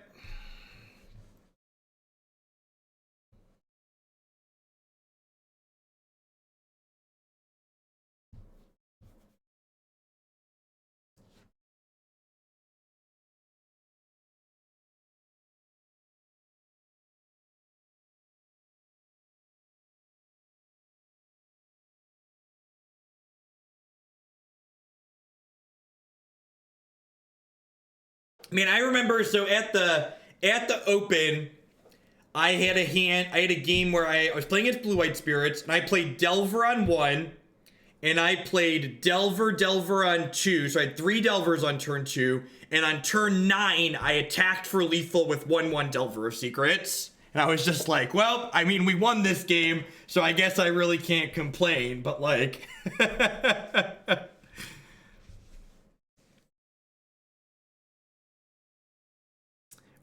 I mean, I remember, so at the open, I had a game where I was playing against Blue-White Spirits, and I played Delver on 1, and I played Delver on 2, so I had 3 Delvers on turn 2, and on turn 9, I attacked for lethal with 1/1 Delver of Secrets. And I was just like, well, I mean, we won this game, so I guess I really can't complain, but like...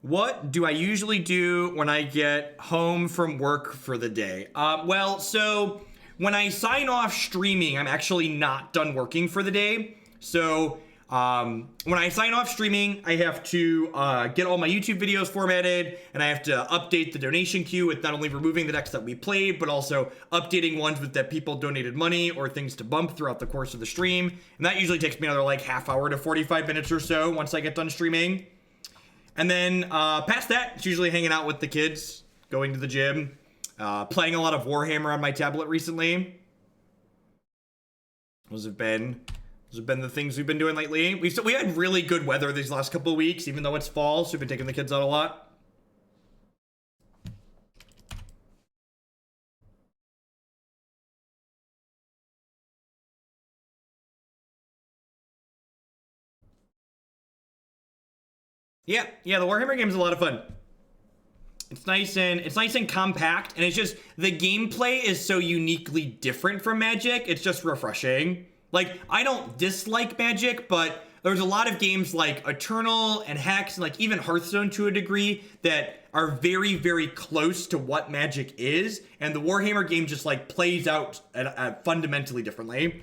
What do I usually do when I get home from work for the day? Well, so when I sign off streaming, I'm actually not done working for the day. So when I sign off streaming, I have to get all my YouTube videos formatted, and I have to update the donation queue with not only removing the decks that we played, but also updating ones with that people donated money or things to bump throughout the course of the stream. And that usually takes me another like half hour to 45 minutes or so once I get done streaming. And then past that, it's usually hanging out with the kids, going to the gym, playing a lot of Warhammer on my tablet recently. Those have been the things we've been doing lately. We had really good weather these last couple of weeks, even though it's fall, so we've been taking the kids out a lot. Yeah, the Warhammer game is a lot of fun. It's nice and compact, and it's just the gameplay is so uniquely different from Magic. It's just refreshing. Like, I don't dislike Magic, but there's a lot of games like Eternal and Hex and like even Hearthstone to a degree that are very, very close to what Magic is, and the Warhammer game just like plays out fundamentally differently.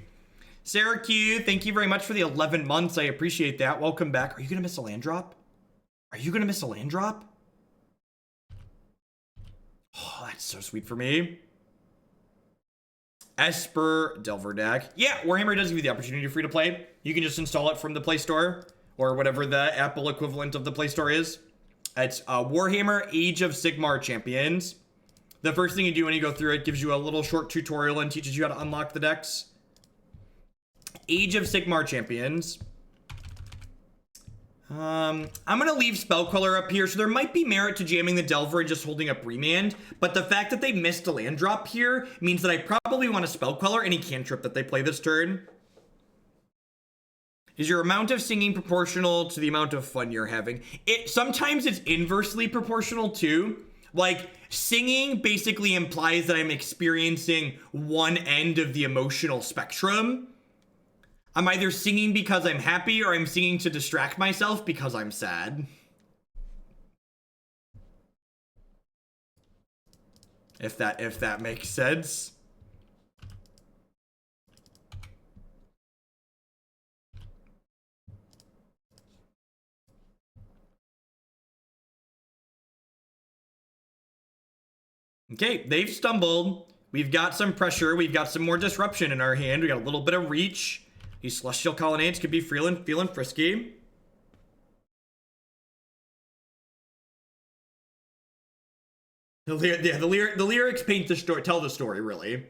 Sarah Q, thank you very much for the 11 months. I appreciate that. Welcome back. Are you gonna miss a land drop? Are you gonna miss a land drop? Oh, that's so sweet for me. Esper Delver deck. Yeah, Warhammer does give you the opportunity free to play. You can just install it from the Play Store or whatever the Apple equivalent of the Play Store is. It's Warhammer Age of Sigmar Champions. The first thing you do when you go through it gives you a little short tutorial and teaches you how to unlock the decks. Age of Sigmar Champions. I'm gonna leave Spell Queller up here, so there might be merit to jamming the Delver and just holding up Remand, but the fact that they missed a land drop here means that I probably want a Spell Queller any cantrip that they play this turn. Is your amount of singing proportional to the amount of fun you're having? Sometimes it's inversely proportional too. Like, singing basically implies that I'm experiencing one end of the emotional spectrum. I'm either singing because I'm happy or I'm singing to distract myself because I'm sad. If that makes sense. Okay, they've stumbled. We've got some pressure. We've got some more disruption in our hand. We got a little bit of reach. These Celestial Colonnades could be feeling frisky. The lyrics paint the story, tell the story, really.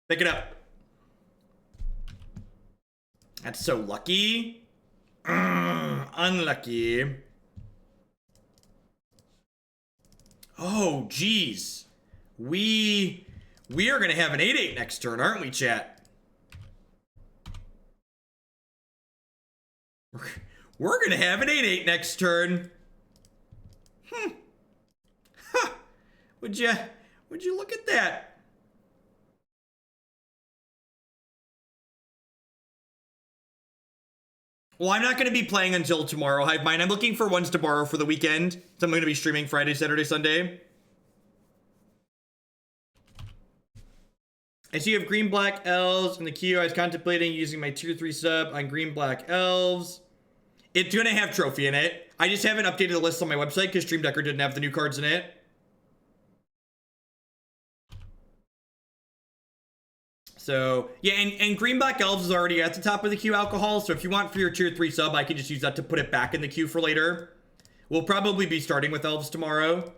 Pick it up. That's so lucky. Unlucky. Oh, geez. We are gonna have an 8/8 next turn, aren't we, chat? We're gonna have an 8/8 next turn. Huh. Would you look at that? Well, I'm not going to be playing until tomorrow, Hive Mind. I'm looking for ones to borrow for the weekend. So I'm going to be streaming Friday, Saturday, Sunday. I see you have green black elves in the queue. I was contemplating using my tier 3 sub on green black elves. It's going to have trophy in it. I just haven't updated the list on my website because Stream Decker didn't have the new cards in it. So, yeah, and green black elves is already at the top of the queue alcohol. So if you want for your tier 3 sub, I can just use that to put it back in the queue for later. We'll probably be starting with elves tomorrow.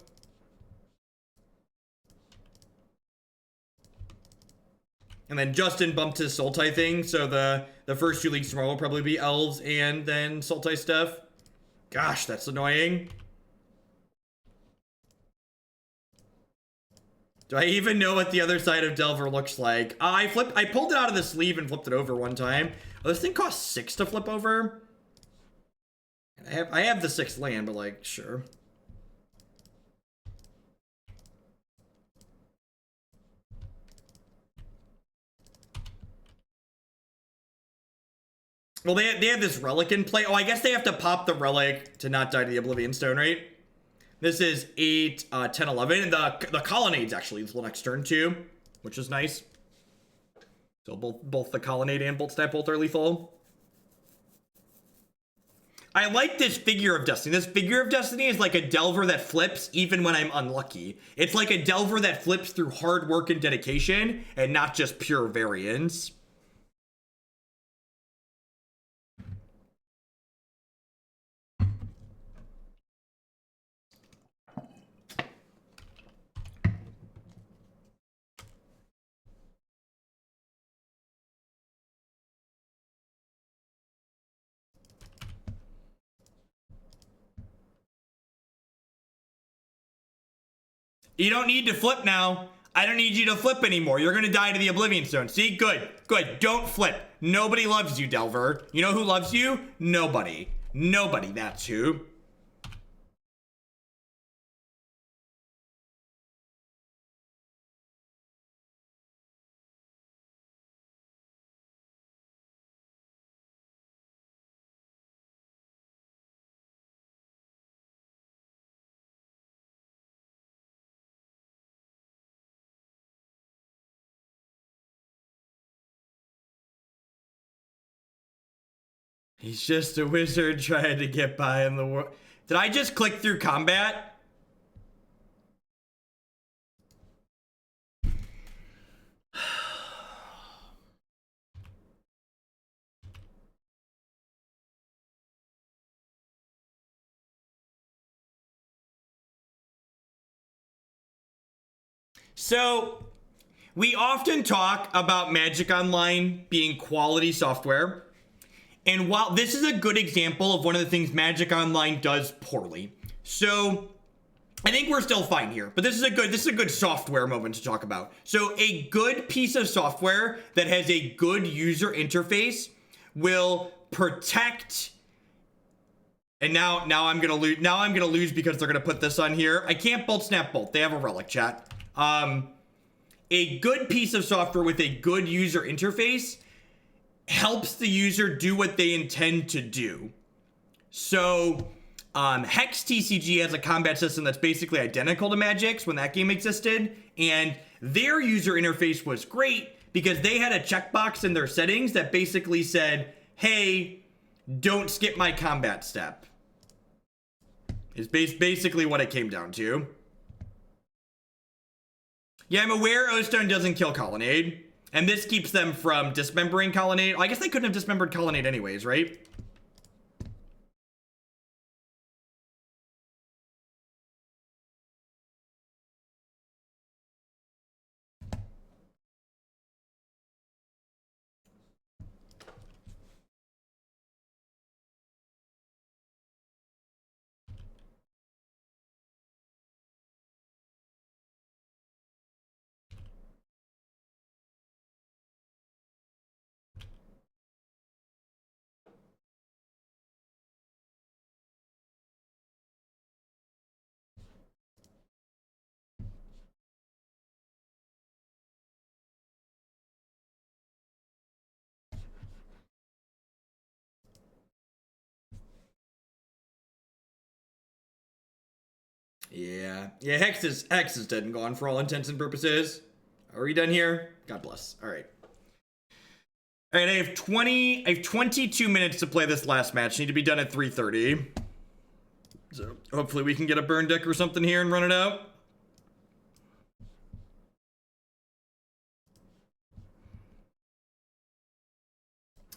And then Justin bumped his Sultai thing, so the first 2 leagues tomorrow will probably be elves and then Sultai stuff. Gosh, that's annoying. Do I even know what the other side of Delver looks like? I pulled it out of the sleeve and flipped it over one time. Oh, this thing costs 6 to flip over. I have the 6th land, but like, sure. Well, they have this relic in play. Oh, I guess they have to pop the relic to not die to the Oblivion Stone, right? This is 8, 10, 11. And the Colonnade's actually the next turn too, which is nice. So both the Colonnade and Bolt Snap Bolt are lethal. I like this Figure of Destiny. This Figure of Destiny is like a Delver that flips even when I'm unlucky. It's like a Delver that flips through hard work and dedication and not just pure variance. You don't need to flip now. I don't need you to flip anymore. You're going to die to the Oblivion Stone. See? Good. Good. Don't flip. Nobody loves you, Delver. You know who loves you? Nobody. Nobody, that's who. He's just a wizard trying to get by in the world. Did I just click through combat? So, we often talk about Magic Online being quality software. And while this is a good example of one of the things Magic Online does poorly. So, I think we're still fine here, but this is a good software moment to talk about. So a good piece of software that has a good user interface will protect. And now I'm gonna lose. Now I'm gonna lose because they're gonna put this on here. I can't Bolt Snap Bolt. They have a relic, chat. A good piece of software with a good user interface helps the user do what they intend to do. So. Hex TCG has a combat system that's basically identical to Magic's when that game existed, and their user interface was great because they had a checkbox in their settings that basically said, hey, don't skip my combat step. Is basically what it came down to. Yeah, I'm aware O-Stone doesn't kill Colonnade, and this keeps them from dismembering Colonnade. I guess they couldn't have dismembered Colonnade anyways, right? Yeah, Hex is dead and gone for all intents and purposes. Are we done here? God bless. All right. All right, I have 22 minutes to play this last match. Need to be done at 3:30. So hopefully we can get a burn deck or something here and run it out.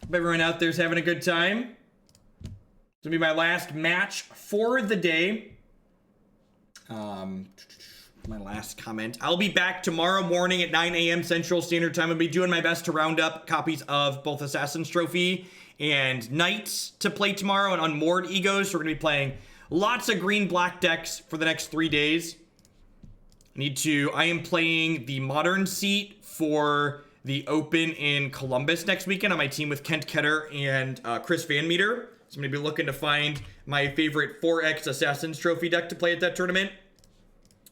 Hope everyone out there's having a good time. It's gonna be my last match for the day. My last comment. I'll be back tomorrow morning at 9 a.m. Central Standard Time. I'll be doing my best to round up copies of both Assassin's Trophy and Knights to play tomorrow and Unmoored Egos. So we're gonna be playing lots of green-black decks for the next 3 days. I am playing the Modern seat for the Open in Columbus next weekend on my team with Kent Ketter and Chris Van Meter. So I'm gonna be looking to find my favorite 4X Assassin's Trophy deck to play at that tournament.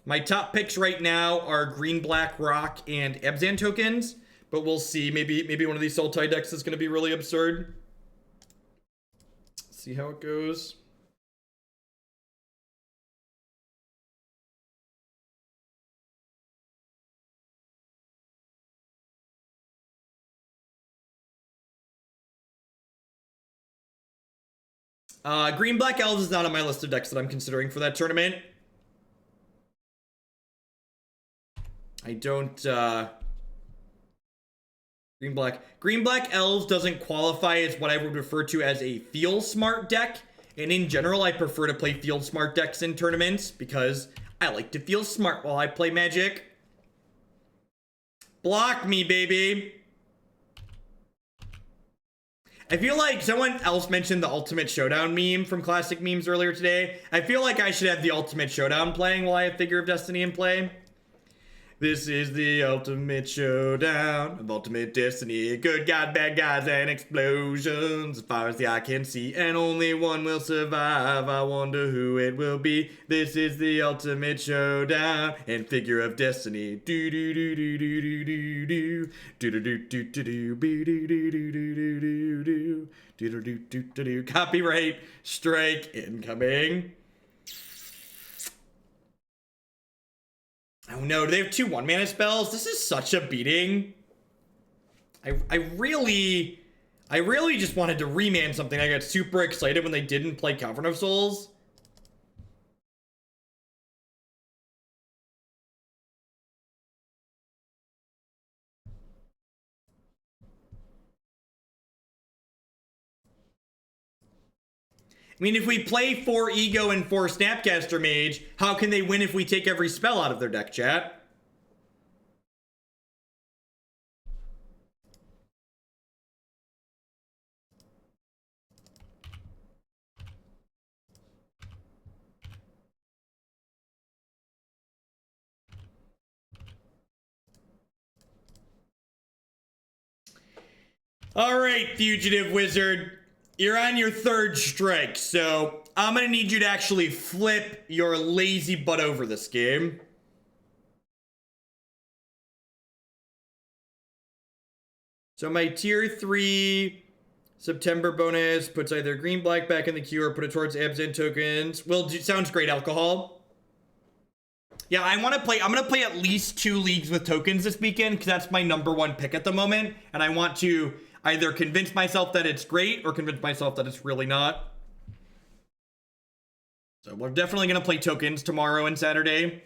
My top picks right now are Green, Black, Rock, and Abzan tokens, but we'll see. Maybe one of these Sultai decks is going to be really absurd. See how it goes. Green, Black Elves is not on my list of decks that I'm considering for that tournament. I don't, Green Black Elves doesn't qualify as what I would refer to as a feel smart deck. And in general, I prefer to play field smart decks in tournaments because I like to feel smart while I play Magic. Block me, baby. I feel like someone else mentioned the Ultimate Showdown meme from Classic Memes earlier today. I feel like I should have the Ultimate Showdown playing while I have Figure of Destiny in play. This is the ultimate showdown of ultimate destiny. Good God, bad guys, and explosions. As far as the eye can see, and only one will survive. I wonder who it will be. This is the ultimate showdown and Figure of Destiny. Do do do do do do do do do do do do do do do do do do do do. Copyright strike incoming. Oh no, do they have 2 1-mana spells? This is such a beating. I really just wanted to remand something. I got super excited when they didn't play Cavern of Souls. I mean, if we play 4 Ego and 4 Snapcaster Mage, how can they win if we take every spell out of their deck, chat? All right, Fugitive Wizard. You're on your 3rd strike, so I'm gonna need you to actually flip your lazy butt over this game. So my tier 3 September bonus puts either green, black back in the queue or put it towards Abzan tokens. Well, sounds great, alcohol. Yeah, I'm gonna play at least 2 leagues with tokens this weekend because that's my #1 pick at the moment, and I want to either convince myself that it's great or convince myself that it's really not. So we're definitely gonna play tokens tomorrow and Saturday.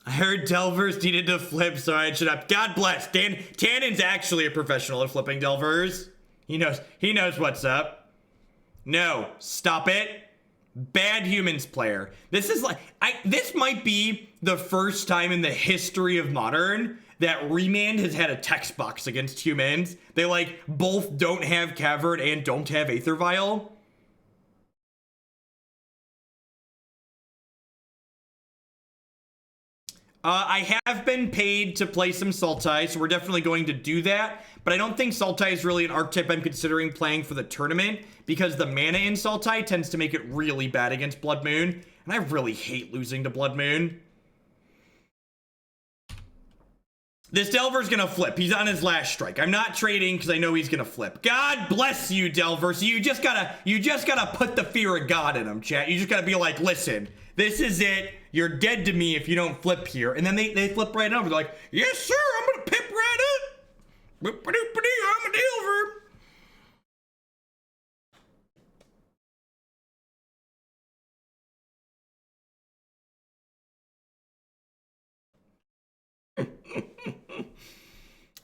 I heard Delvers needed to flip, so I should have. God bless. Tannen's actually a professional at flipping Delvers. He knows what's up. No, stop it. Bad humans player. This is like, this might be the first time in the history of Modern that Remand has had a text box against humans. They like both don't have Cavern and don't have Aether Vial. I have been paid to play some Sultai, so we're definitely going to do that. But I don't think Sultai is really an archetype I'm considering playing for the tournament, because the mana in Sultai tends to make it really bad against Blood Moon, and I really hate losing to Blood Moon. This Delver's gonna flip. He's on his last strike. I'm not trading because I know he's gonna flip. God bless you, Delver. So you just gotta put the fear of God in him, chat. You just gotta be like, listen, this is it. You're dead to me if you don't flip here. And then they flip right over. They're like, yes, sir, I'm gonna pip right up. I'm a Delver.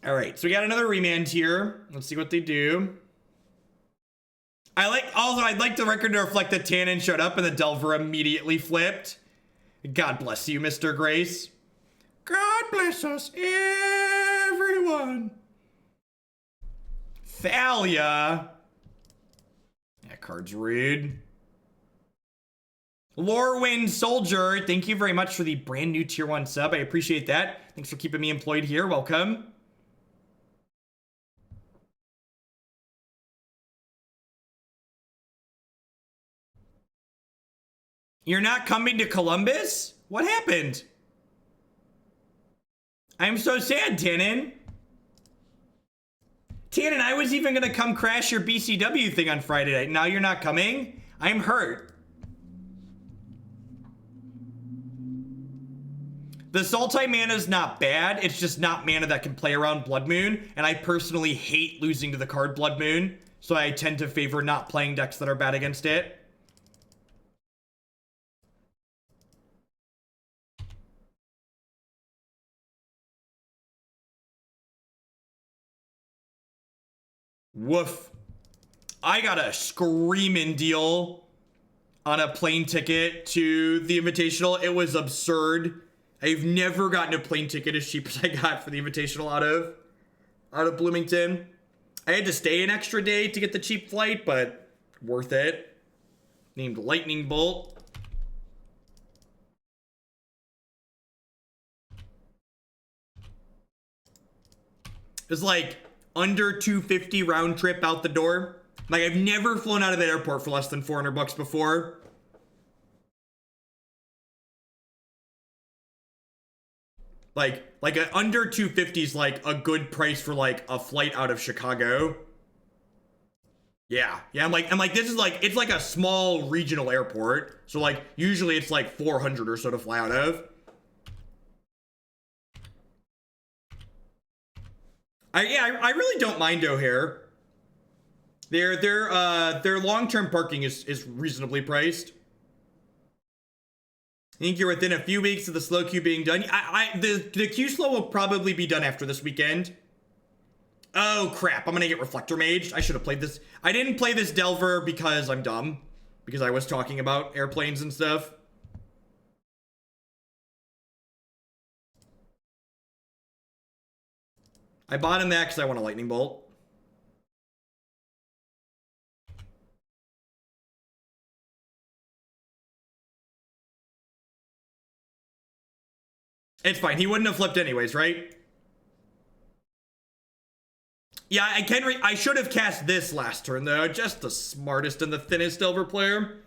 All right, so we got another Remand here. Let's see what they do. I'd like the record to reflect that Tannen showed up and the Delver immediately flipped. God bless you, Mr. Grace. God bless us, everyone. Thalia. That card's rude. Lorewind Soldier, thank you very much for the brand new tier 1 sub. I appreciate that. Thanks for keeping me employed here. Welcome. You're not coming to Columbus? What happened? I'm so sad, Tannen. Tannen, I was even gonna come crash your BCW thing on Friday night. Now you're not coming? I'm hurt. The Sultai mana is not bad. It's just not mana that can play around Blood Moon. And I personally hate losing to the card Blood Moon. So I tend to favor not playing decks that are bad against it. Woof. I got a screaming deal on a plane ticket to the Invitational. It was absurd. I've never gotten a plane ticket as cheap as I got for the Invitational out of Bloomington. I had to stay an extra day to get the cheap flight, but worth it. Named Lightning Bolt. It was like under $250 round trip out the door. Like, I've never flown out of the airport for less than $400 before. Like under 250 is like a good price for like a flight out of Chicago. Yeah, I'm like, this is like, it's like a small regional airport. So like, usually it's like 400 or so to fly out of. I really don't mind O'Hare. Their long-term parking is reasonably priced. I think you're within a few weeks of the slow queue being done. The queue slow will probably be done after this weekend. Oh crap, I'm gonna get Reflector Mage. I should have played this. I didn't play this Delver because I'm dumb. Because I was talking about airplanes and stuff. I bought him that because I want a Lightning Bolt. It's fine. He wouldn't have flipped anyways, right? Yeah, I should have cast this last turn, though. Just the smartest and the thinnest Delver player.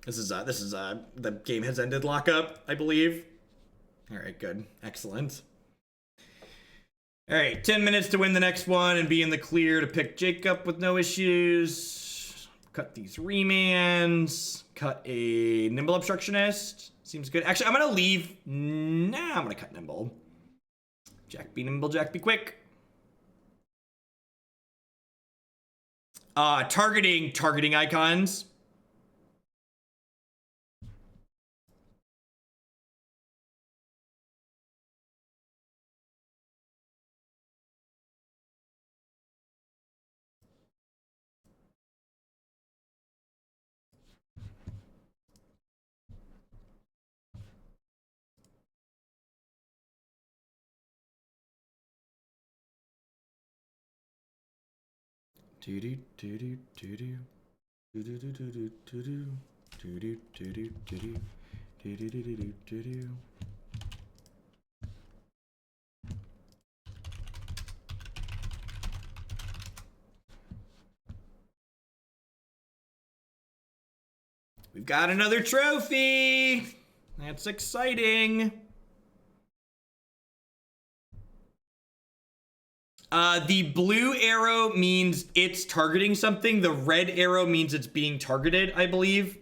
This is the game has ended lockup, I believe. All right, good. Excellent. All right, 10 minutes to win the next one and be in the clear to pick Jacob with no issues. Cut these remands. Cut a Nimble Obstructionist. Seems good. Actually, I'm going to leave. Nah, I'm going to cut Nimble. Jack be nimble, Jack be quick. Targeting icons. We've got another trophy. That's exciting. The blue arrow means it's targeting something. The red arrow means it's being targeted, I believe.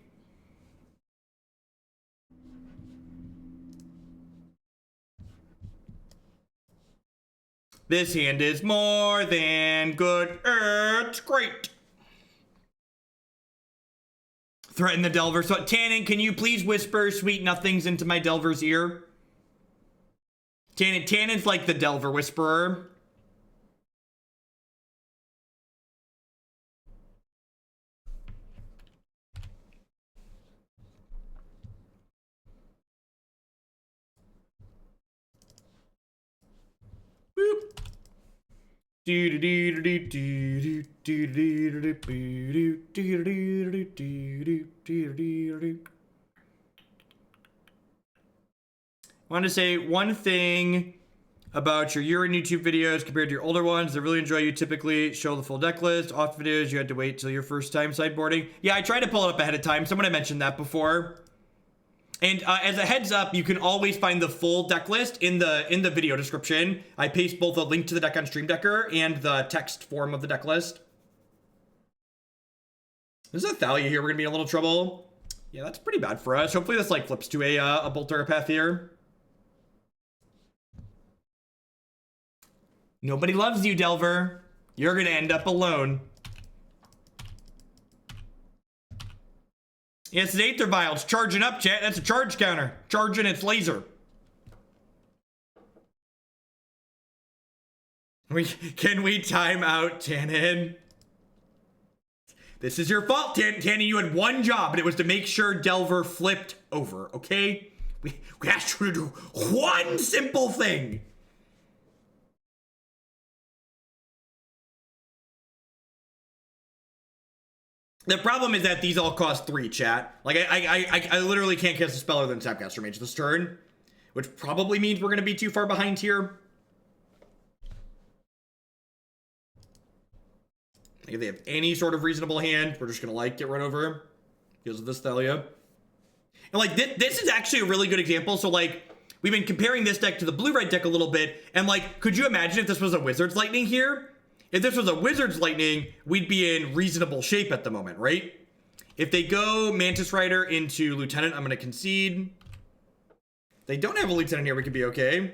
This hand is more than good. It's great. Threaten the Delver. So, Tannen, can you please whisper sweet nothings into my Delver's ear? Tannen's like the Delver Whisperer. I want to say one thing about your year in YouTube videos compared to your older ones. I really enjoy you typically show the full deck list. Off videos, you had to wait till your first time sideboarding. Yeah, I tried to pull it up ahead of time. Someone had mentioned that before. And as a heads up, you can always find the full deck list in the video description. I paste both a link to the deck on Stream Decker and the text form of the deck list. There's a Thalia here. We're gonna be in a little trouble. Yeah, that's pretty bad for us. Hopefully this like flips to a Bolter path here. Nobody loves you, Delver. You're gonna end up alone. Yes, it's Aether Vial. It's charging up, chat. That's a charge counter. Charging its laser. Can we time out, Tannen? This is your fault, Tannen. You had one job, and it was to make sure Delver flipped over, okay? We asked you to do one simple thing. The problem is that these all cost 3, chat. Like, I literally can't cast a spell other than Snapcaster Mage this turn, which probably means we're going to be too far behind here. Like, if they have any sort of reasonable hand, we're just going to, like, get run over because of this Thalia. And, like, this is actually a really good example. So, like, we've been comparing this deck to the blue-red deck a little bit, and, like, could you imagine if this was a Wizard's Lightning here? If this was a Wizard's Lightning, we'd be in reasonable shape at the moment, right? If they go Mantis Rider into Lieutenant, I'm going to concede. If they don't have a Lieutenant here, we could be okay.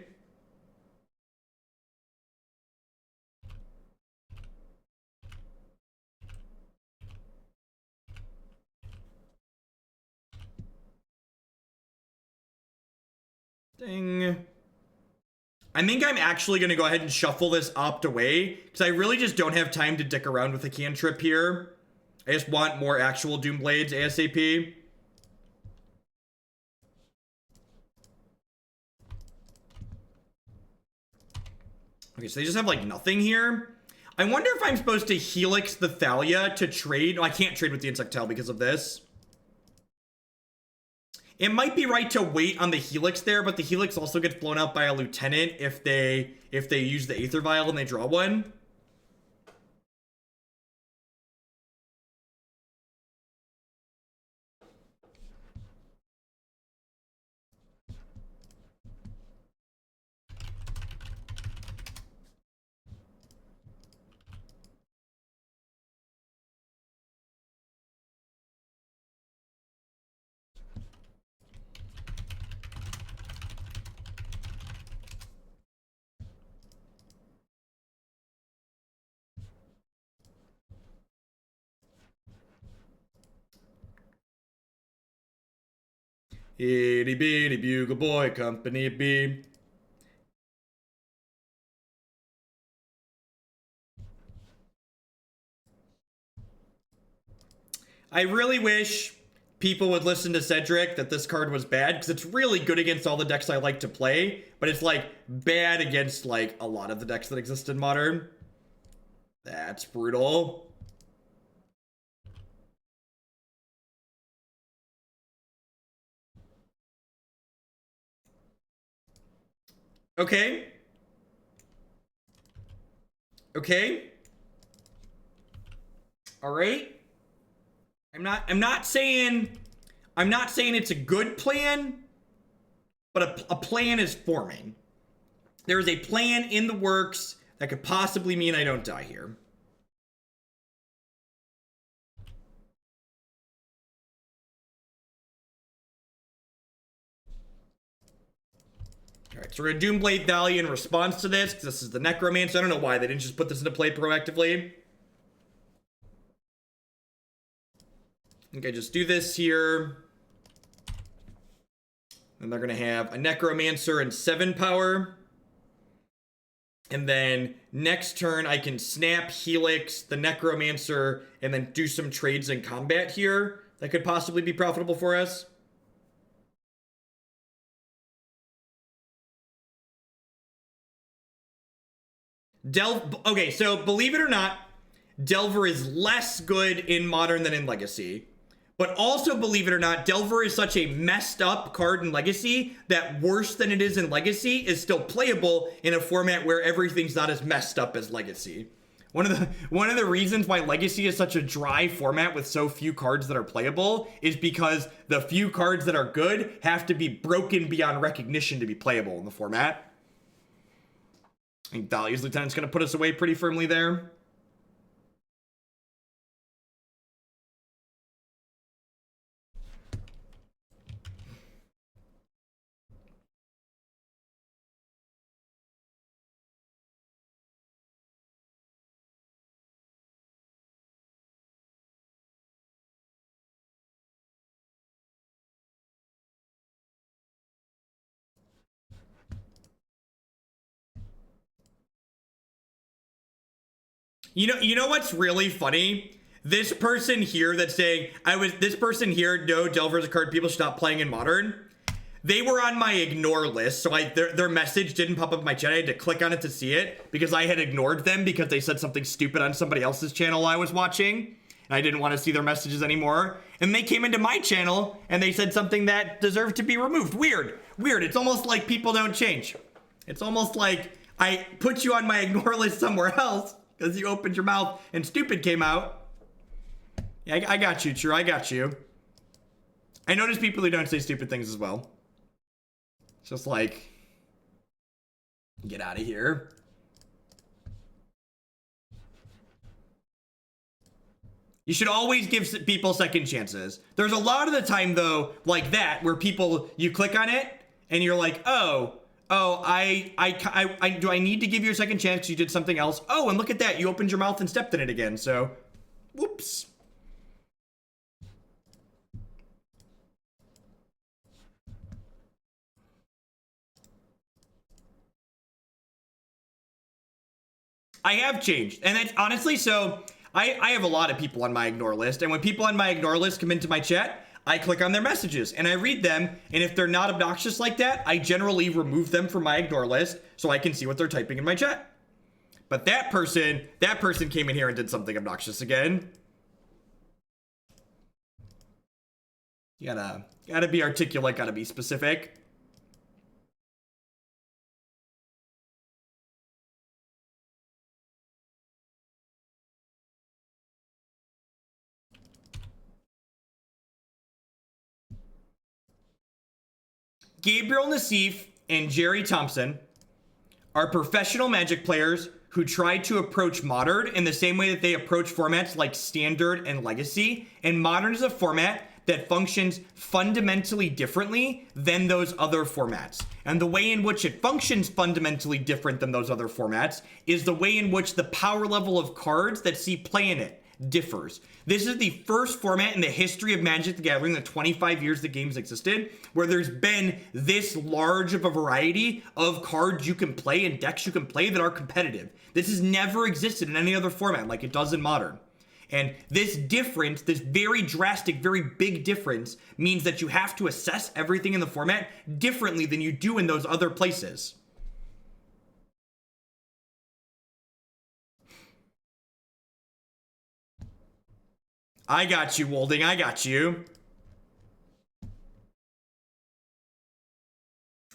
Ding. I think I'm actually going to go ahead and shuffle this Opt away, because I really just don't have time to dick around with a cantrip here. I just want more actual Doomblades ASAP. Okay, so they just have, like, nothing here. I wonder if I'm supposed to Helix the Thalia to trade. No, I can't trade with the Insectile because of this. It might be right to wait on the Helix there, but the Helix also gets blown out by a Lieutenant if they use the Aether Vial and they draw one. Itty bitty bugle boy, company B. I really wish people would listen to Cedric that this card was bad, because it's really good against all the decks I like to play, but it's like bad against like a lot of the decks that exist in Modern. That's brutal. Okay. Okay. All right. I'm not saying it's a good plan, but a plan is forming. There is a plan in the works that could possibly mean I don't die here. Alright, so we're gonna Doomblade Valley in response to this, because this is the Necromancer. I don't know why they didn't just put this into play proactively. I think I just do this here. And they're gonna have a Necromancer and 7 power. And then next turn I can Snap, Helix, the Necromancer, and then do some trades in combat here that could possibly be profitable for us. Okay, so believe it or not, Delver is less good in Modern than in Legacy. But also, believe it or not, Delver is such a messed up card in Legacy that worse than it is in Legacy is still playable in a format where everything's not as messed up as Legacy. One of the reasons why Legacy is such a dry format with so few cards that are playable is because the few cards that are good have to be broken beyond recognition to be playable in the format. I think Dahlia's Lieutenant's going to put us away pretty firmly there. You know what's really funny? This person here that's saying, this person here, no, Delver's a card people should stop playing in Modern. They were on my ignore list, so their message didn't pop up in my chat. I had to click on it to see it, because I had ignored them because they said something stupid on somebody else's channel I was watching, and I didn't want to see their messages anymore. And they came into my channel, and they said something that deserved to be removed. Weird. It's almost like people don't change. It's almost like I put you on my ignore list somewhere else, because you opened your mouth and stupid came out. Yeah, I got you, True. I got you. I notice people who don't say stupid things as well. It's just like, get out of here. You should always give people second chances. There's a lot of the time, though, like that, where people, you click on it and you're like, oh, do I need to give you a second chance because you did something else? Oh, and look at that. You opened your mouth and stepped in it again. So, whoops. I have changed. And that's honestly, so I have a lot of people on my ignore list. And when people on my ignore list come into my chat, I click on their messages and I read them. And if they're not obnoxious like that, I generally remove them from my ignore list so I can see what they're typing in my chat. But that person came in here and did something obnoxious again. You gotta be articulate, gotta be specific. Gabriel Nassif and Jerry Thompson are professional Magic players who try to approach Modern in the same way that they approach formats like Standard and Legacy. And Modern is a format that functions fundamentally differently than those other formats. And the way in which it functions fundamentally different than those other formats is the way in which the power level of cards that see play in it differs. This is the first format in the history of Magic the Gathering, the 25 years the game's existed, where there's been this large of a variety of cards you can play and decks you can play that are competitive. This has never existed in any other format like it does in Modern. And this difference, this very drastic, very big difference, means that you have to assess everything in the format differently than you do in those other places. I got you, Wolding. I got you.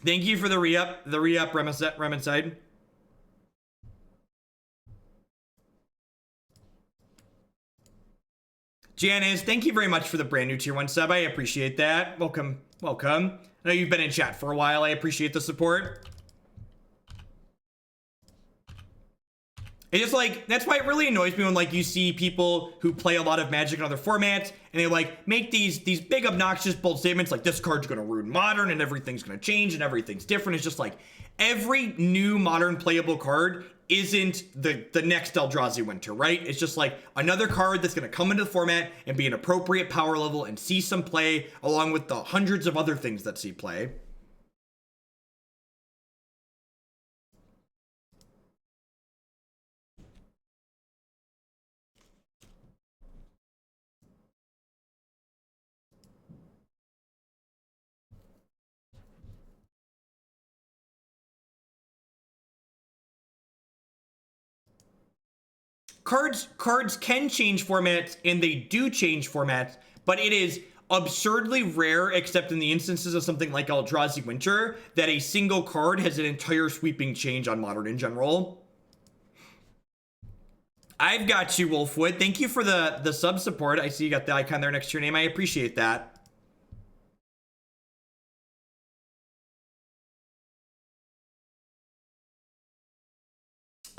Thank you for the re-up, Remand side. Janice, thank you very much for the brand new tier 1 sub. I appreciate that. Welcome. I know you've been in chat for a while. I appreciate the support. It's just like, that's why it really annoys me when like you see people who play a lot of Magic in other formats and they like make these big obnoxious bold statements like this card's gonna ruin Modern and everything's gonna change and everything's different. It's just like every new Modern playable card isn't the next Eldrazi Winter, right? It's just like another card that's gonna come into the format and be an appropriate power level and see some play along with the hundreds of other things that see play. Cards can change formats, and they do change formats, but it is absurdly rare, except in the instances of something like Eldrazi Winter, that a single card has an entire sweeping change on Modern in general. I've got you, Wolfwood. Thank you for the sub support. I see you got the icon there next to your name. I appreciate that.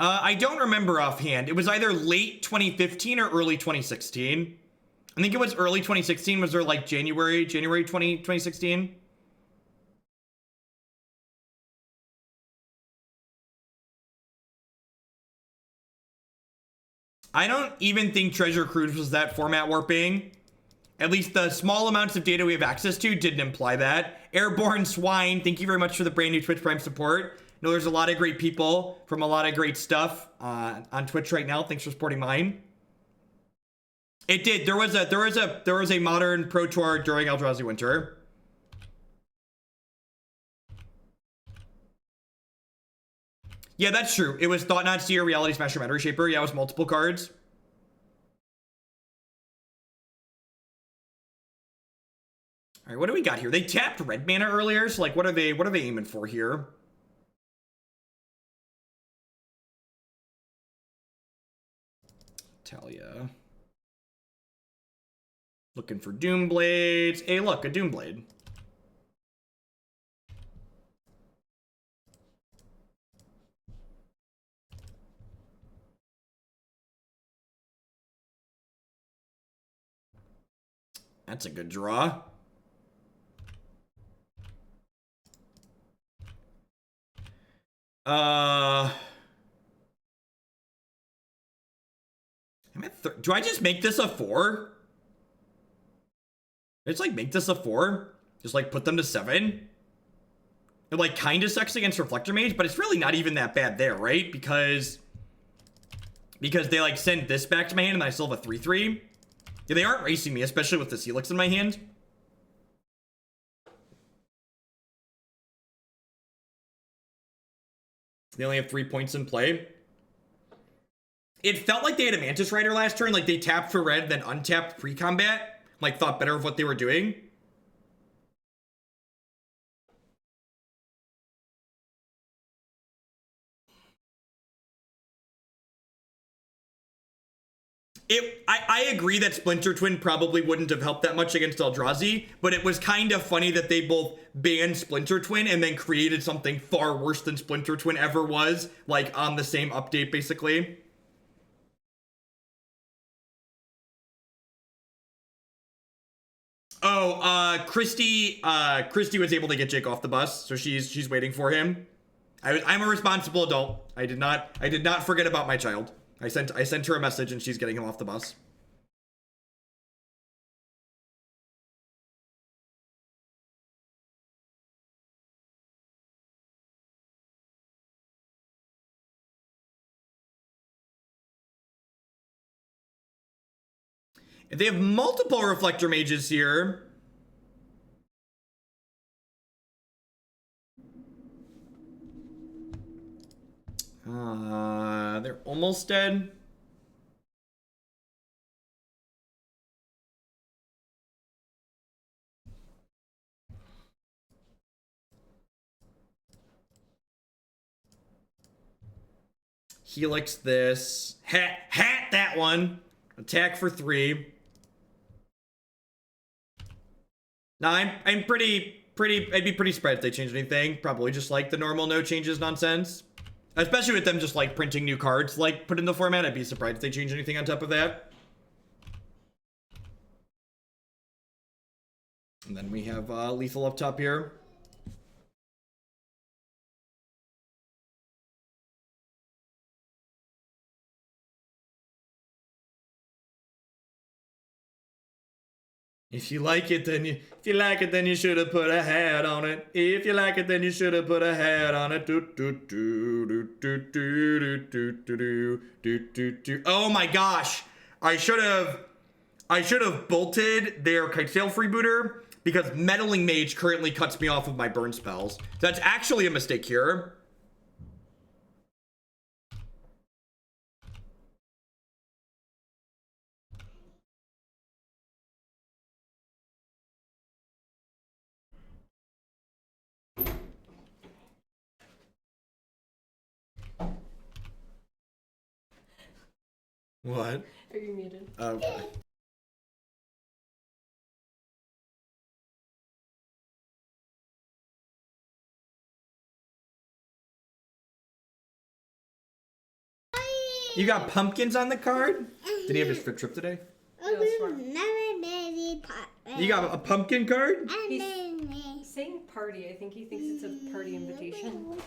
I don't remember offhand. It was either late 2015 or early 2016. I think it was early 2016. Was there like January 2016? I don't even think Treasure Cruise was that format warping. At least the small amounts of data we have access to didn't imply that. Airborne Swine, thank you very much for the brand new Twitch Prime support. I know there's a lot of great people from a lot of great stuff on Twitch right now. Thanks for supporting mine. It did. There was a Modern Pro Tour during Eldrazi Winter. Yeah, that's true. It was Thought Not Seer, Reality Smasher, Matter Shaper. Yeah, it was multiple cards. All right, what do we got here? They tapped red mana earlier, so like, what are they aiming for here? Talia. Looking for Doomblades. Hey, look, a Doomblade. That's a good draw. Do I just make this a 4? It's like make this a 4. Just like put them to 7. It like kind of sucks against Reflector Mage, but it's really not even that bad there, right? Because they like send this back to my hand and I still have a 3/3. Yeah, they aren't racing me, especially with this Helix in my hand. They only have 3 points in play. It felt like they had a Mantis Rider last turn, like they tapped for red, then untapped pre-combat, like thought better of what they were doing. I agree that Splinter Twin probably wouldn't have helped that much against Eldrazi, but it was kind of funny that they both banned Splinter Twin and then created something far worse than Splinter Twin ever was, like on the same update, basically. Oh, Christy was able to get Jake off the bus, so she's waiting for him. I'm a responsible adult. I did not forget about my child. I sent her a message and she's getting him off the bus. They have multiple Reflector Mages here. They're almost dead. Helix this. Hat that one. Attack for 3. Now, I'm pretty, I'd be pretty surprised if they change anything. Probably just like the normal no changes nonsense. Especially with them just like printing new cards, like put in the format. I'd be surprised if they change anything on top of that. And then we have lethal up top here. If you like it, then you should have put a hat on it. If you like it, then you should have put a hat on it. Oh my gosh, I should have bolted their Kitesail freebooter because Meddling Mage currently cuts me off of my burn spells. That's actually a mistake here. What? Are you muted? Okay. You got pumpkins on the card? Did he have his fit trip today? You got a pumpkin card? He's saying party. I think he thinks it's a party invitation.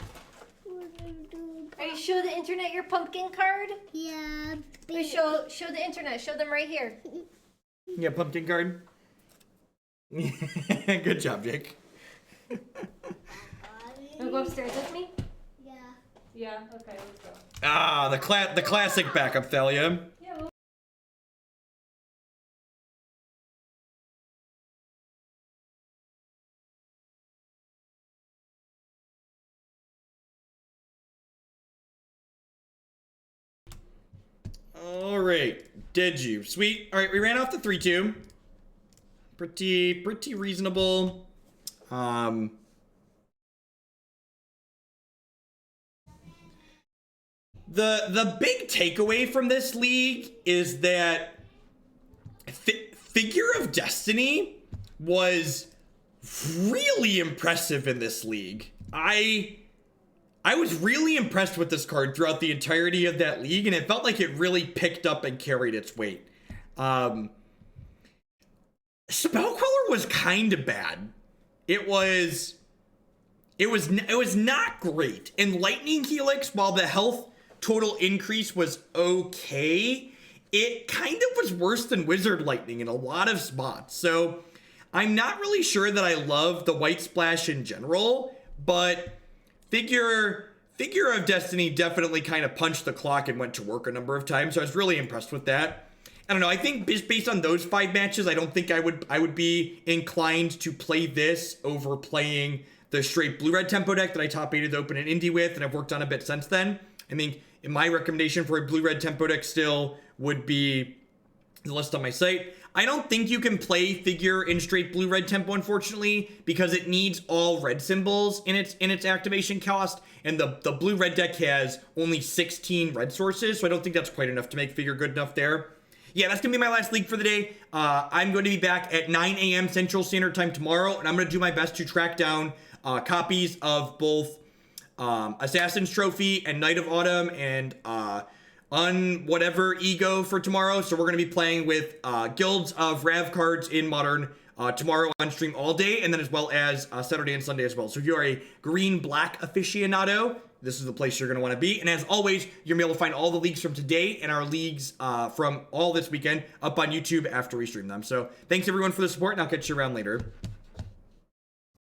Are you show the internet your pumpkin card? Yeah. Wait, show the internet. Show them right here. Yeah, pumpkin card. Good job, Jake. Wanna go upstairs with me? Yeah. Yeah. Okay. Let's go. Ah, the classic backup Thalia. Yeah. Well, All right, did you? Sweet. All right, we ran off the 3-2. Pretty reasonable. The big takeaway from this league is that Figure of Destiny was really impressive in this league. I was really impressed with this card throughout the entirety of that league, and it felt like it really picked up and carried its weight. Spell Queller was kind of bad. It was not great. And Lightning Helix, while the health total increase was okay, it kind of was worse than Wizard Lightning in a lot of spots. So I'm not really sure that I love the White Splash in general, but Figure of Destiny definitely kind of punched the clock and went to work a number of times. So I was really impressed with that. I don't know. I think just based on those 5 matches, I don't think I would be inclined to play this over playing the straight blue-red tempo deck that I top 8'd the Open and Indie with, and I've worked on a bit since then. I think my recommendation for a blue-red tempo deck still would be the list on my site. I don't think you can play Figure in straight blue-red tempo, unfortunately, because it needs all red symbols in its activation cost, and the blue-red deck has only 16 red sources, so I don't think that's quite enough to make Figure good enough there. Yeah, that's going to be my last league for the day. I'm going to be back at 9 a.m. Central Standard Time tomorrow, and I'm going to do my best to track down copies of both Assassin's Trophy and Knight of Autumn and whatever Ego for tomorrow. So we're going to be playing with guilds of Rav cards in Modern tomorrow on stream all day, and then as well as Saturday and Sunday as well. So if you are a green-black aficionado, this is the place you're going to want to be. And as always, you're going to be able to find all the leagues from today and our leagues from all this weekend up on YouTube after we stream them. So thanks everyone for the support, and I'll catch you around later.